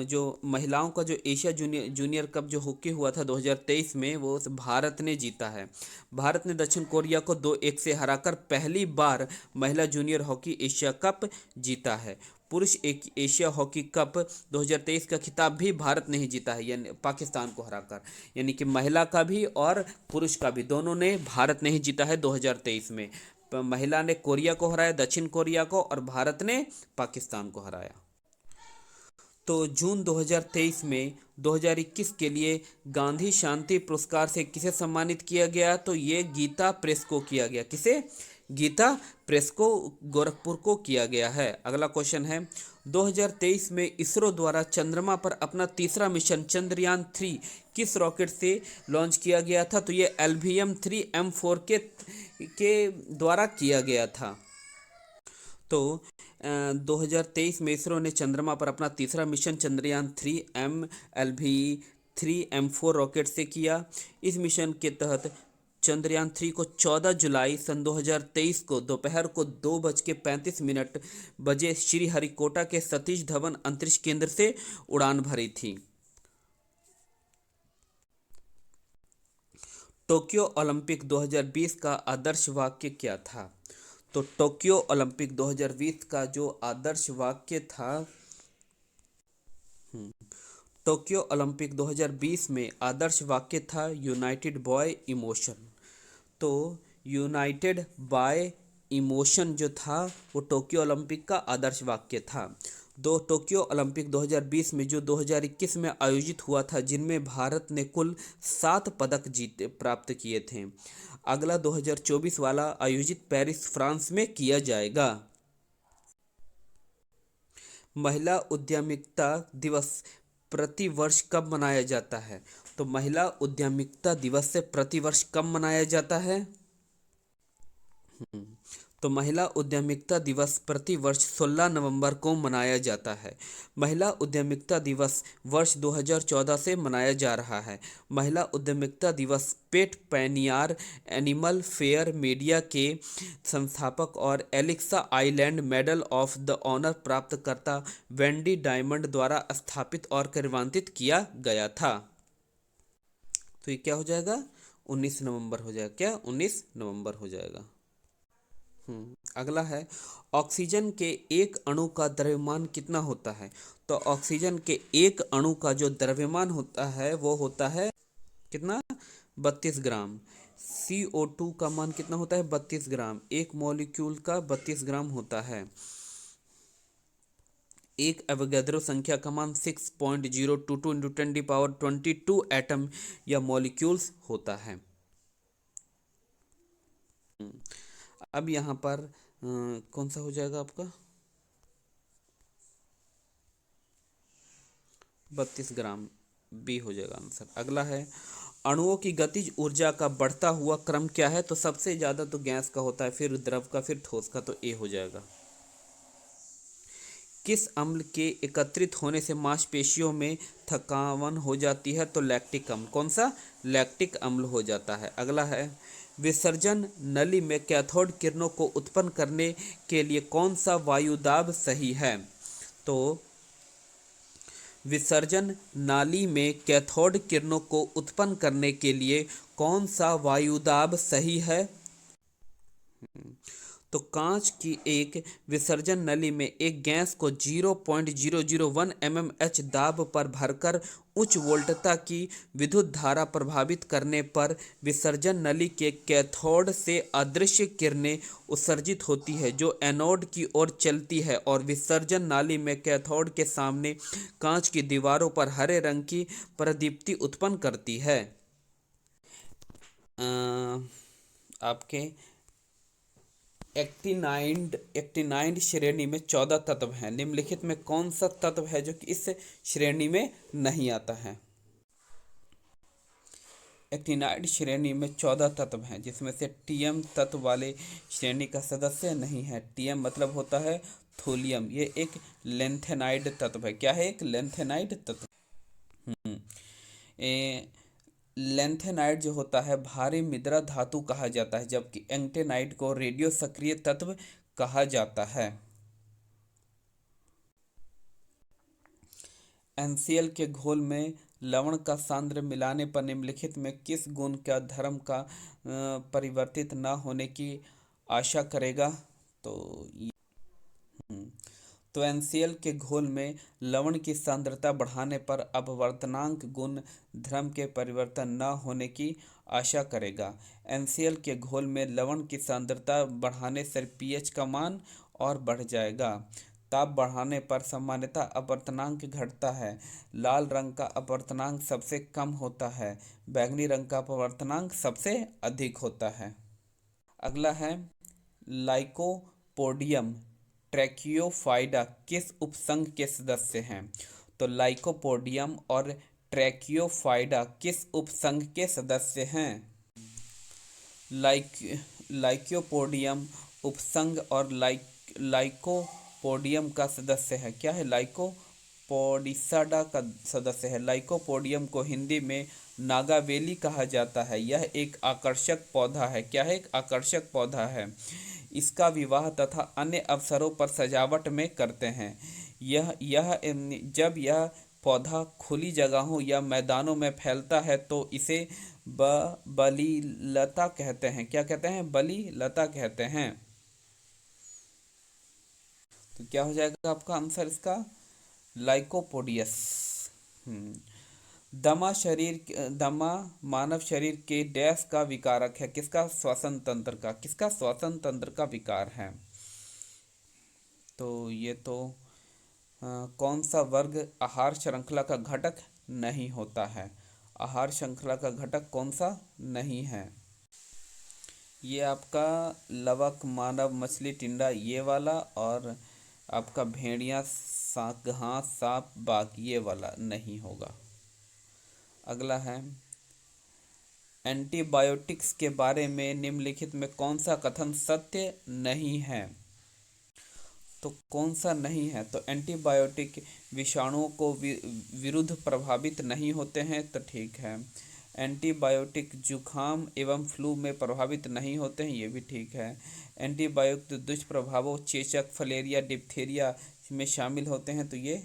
जो महिलाओं का जो एशिया जूनियर कप जो हॉकी हुआ था 2023 में, वो भारत ने जीता है। भारत ने दक्षिण कोरिया को 2-1 से हराकर पहली बार महिला जूनियर हॉकी एशिया कप जीता है। पुरुष एक एशिया हॉकी कप 2023 का खिताब भी भारत ने ही जीता है, यानी पाकिस्तान को हराकर। यानी कि महिला का भी और पुरुष का भी दोनों ने भारत ने ही जीता है 2023 में। महिला ने कोरिया को हराया, दक्षिण कोरिया को, और भारत ने पाकिस्तान को हराया। तो जून 2023 में 2021 के लिए गांधी शांति पुरस्कार से किसे सम्मानित किया गया? तो ये गीता प्रेस को किया गया। किसे? गीता प्रेस को, गोरखपुर को किया गया है। अगला क्वेश्चन है, 2023 में इसरो द्वारा चंद्रमा पर अपना तीसरा मिशन चंद्रयान-3 किस रॉकेट से लॉन्च किया गया था? तो ये LVM-3M4 के द्वारा किया गया था। तो 2023 में इसरो ने चंद्रमा पर अपना तीसरा मिशन चंद्रयान-3 LV-3M4 रॉकेट से किया। इस मिशन के तहत चंद्रयान-3 को 14 जुलाई सन 2023 को दोपहर को 2:35 बजे श्रीहरिकोटा के सतीश धवन अंतरिक्ष केंद्र से उड़ान भरी थी। टोक्यो ओलंपिक 2020 का आदर्श वाक्य क्या था? तो टोक्यो ओलंपिक 2020 का जो आदर्श वाक्य था, टोक्यो ओलंपिक 2020 में आदर्श वाक्य था यूनाइटेड बाय इमोशन। तो यूनाइटेड बाय इमोशन जो था वो टोक्यो ओलंपिक का आदर्श वाक्य था। टोक्यो ओलंपिक 2020 में जो 2021 में आयोजित हुआ था, जिनमें भारत ने कुल 7 पदक प्राप्त किए थे। अगला 2024 वाला आयोजित पेरिस फ्रांस में किया जाएगा। महिला उद्यमिता दिवस प्रति वर्ष कब मनाया जाता है? तो महिला उद्यमिता दिवस से प्रति वर्ष कब मनाया जाता है? तो महिला उद्यमिता दिवस प्रति वर्ष 16 नवंबर को मनाया जाता है। महिला उद्यमिता दिवस वर्ष 2014 से मनाया जा रहा है। महिला उद्यमिता दिवस पेट पैनियार एनिमल फेयर मीडिया के संस्थापक और Ellis island medal of the honour प्राप्तकर्ता वेंडी डायमंड द्वारा स्थापित और क्रियान्वित किया गया था। तो ये क्या हो जाएगा? 19 नवंबर हो जाएगा। क्या? 19 नवंबर हो जाएगा। अगला है, ऑक्सीजन के एक अणु का द्रव्यमान कितना होता है? तो ऑक्सीजन के एक अणु का जो द्रव्यमान होता है वो होता है कितना? 32 ग्राम। CO2 का मान कितना होता है? 32 ग्राम। एक मॉलिक्यूल का 32 ग्राम होता है। एक एवोगैड्रो संख्या का मान 6.022 × 1022 एटम या मॉलिक्यूल्स होता है। अब यहाँ पर कौन सा हो जाएगा आपका? 32 ग्राम बी हो जाएगा आंसर। अगला है, अणुओं की गतिज ऊर्जा का बढ़ता हुआ क्रम क्या है? तो सबसे ज़्यादा तो गैस का होता है, फिर द्रव का, फिर ठोस का, तो ए हो जाएगा। किस अम्ल के एकत्रित होने से मांसपेशियों में थकान हो जाती है? तो लैक्टिक अम्ल। कौन सा? लैक्टिक अम्ल हो जाता है। अगला है, विसर्जन नली में कैथोड किरणों को उत्पन्न करने के लिए कौन सा वायुदाब सही है? तो विसर्जन नाली में कैथोड किरणों को उत्पन्न करने के लिए कौन सा वायुदाब सही है? तो कांच की एक विसर्जन नली में एक गैस को 0.001 mmH दाब पर भरकर उच्च वोल्टता की विद्युत धारा प्रभावित करने पर विसर्जन नली के कैथोड से अदृश्य किरणें उत्सर्जित होती है जो एनोड की ओर चलती है और विसर्जन नाली में कैथोड के सामने कांच की दीवारों पर हरे रंग की प्रदीप्ति उत्पन्न करती है। आपके एक्टिनाइड श्रेणी में 14 तत्व हैं। निम्नलिखित में कौन सा तत्व है जो कि इस श्रेणी में नहीं आता है? एक्टिनाइड श्रेणी में 14 तत्व हैं, जिसमें से टीएम तत्व वाले श्रेणी का सदस्य नहीं है। टीएम मतलब होता है थोलियम। ये एक लेंथेनाइड तत्व है। क्या है? एक लेंथेनाइड तत्व। लेंथेनाइड जो होता है भारी मिश्र धातु कहा जाता है, जबकि एक्टिनाइड को रेडियो सक्रिय तत्व कहा जाता है। NaCl के घोल में लवण का सांद्र मिलाने पर निम्नलिखित में किस गुण का धर्म का परिवर्तित न होने की आशा करेगा? तो NaCl के घोल में लवण की सांद्रता बढ़ाने पर अपवर्तनांक गुण ध्रुव के परिवर्तन न होने की आशा करेगा। NaCl के घोल में लवण की सांद्रता बढ़ाने से pH का मान और बढ़ जाएगा। ताप बढ़ाने पर सामान्यतः अपवर्तनांक घटता है। लाल रंग का अपवर्तनांक सबसे कम होता है, बैंगनी रंग का अपवर्तनांक सबसे अधिक होता है। अगला है लाइकोपोडियम ट्रैकियोफाइडा किस उपसंघ के सदस्य हैं? तो लाइकोपोडियम और ट्रैकियोफाइडा किस उपसंघ के सदस्य हैं? लाइक लाइकोपोडियम उपसंघ और लाइकोपोडियम का सदस्य है। क्या है? लाइकोपोडिसाडा का सदस्य है। लाइकोपोडियम को हिंदी में नागावेली कहा जाता है। यह एक आकर्षक पौधा है। क्या है? एक आकर्षक पौधा है। इसका विवाह तथा अन्य अवसरों पर सजावट में करते हैं। जब यह पौधा खुली जगहों या मैदानों में फैलता है तो इसे बलिलता कहते हैं। क्या कहते हैं? बलिलता कहते हैं। तो क्या हो जाएगा आपका आंसर इसका? लाइकोपोडियस। दमा मानव शरीर के डैश का विकारक है। किसका? श्वसन तंत्र का। किसका? श्वसन तंत्र का विकार है। तो ये तो कौन सा वर्ग आहार श्रृंखला का घटक नहीं होता है? आहार श्रृंखला का घटक कौन सा नहीं है? ये आपका लवक, मानव, मछली, टिंडा ये वाला, और आपका भेड़िया, घास, सांप, बाघ ये वाला नहीं होगा। अगला है एंटीबायोटिक्स के बारे में निम्नलिखित में कौन सा कथन सत्य नहीं है? तो कौन सा नहीं है? तो एंटीबायोटिक विषाणुओं को विरुद्ध प्रभावित नहीं होते हैं, तो ठीक है। एंटीबायोटिक जुखाम एवं फ्लू में प्रभावित नहीं होते हैं, ये भी ठीक है। एंटीबायोटिक दुष्प्रभावों चेचक, फलेरिया, डिप्थीरिया में शामिल होते हैं, तो ये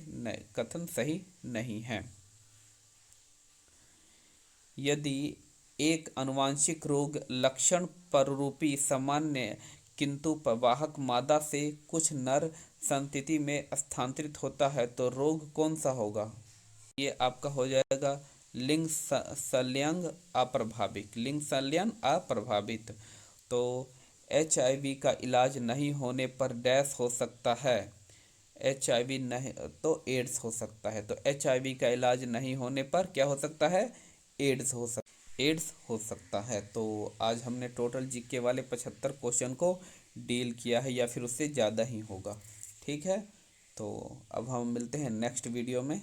कथन सही नहीं है। यदि एक आनुवांशिक रोग लक्षण पररूपी सामान्य किंतु वाहक मादा से कुछ नर संतति में स्थानांतरित होता है तो रोग कौन सा होगा? ये आपका हो जाएगा लिंग संलयन अप्रभावित। लिंग संलयन अप्रभावित। तो HIV का इलाज नहीं होने पर डैश हो सकता है। HIV नहीं तो एड्स हो सकता है। तो HIV का इलाज नहीं होने पर क्या हो सकता है? एड्स हो सकता है। तो आज हमने टोटल जीके वाले 75 क्वेश्चन को डील किया है, या फिर उससे ज़्यादा ही होगा। ठीक है, तो अब हम मिलते हैं नेक्स्ट वीडियो में।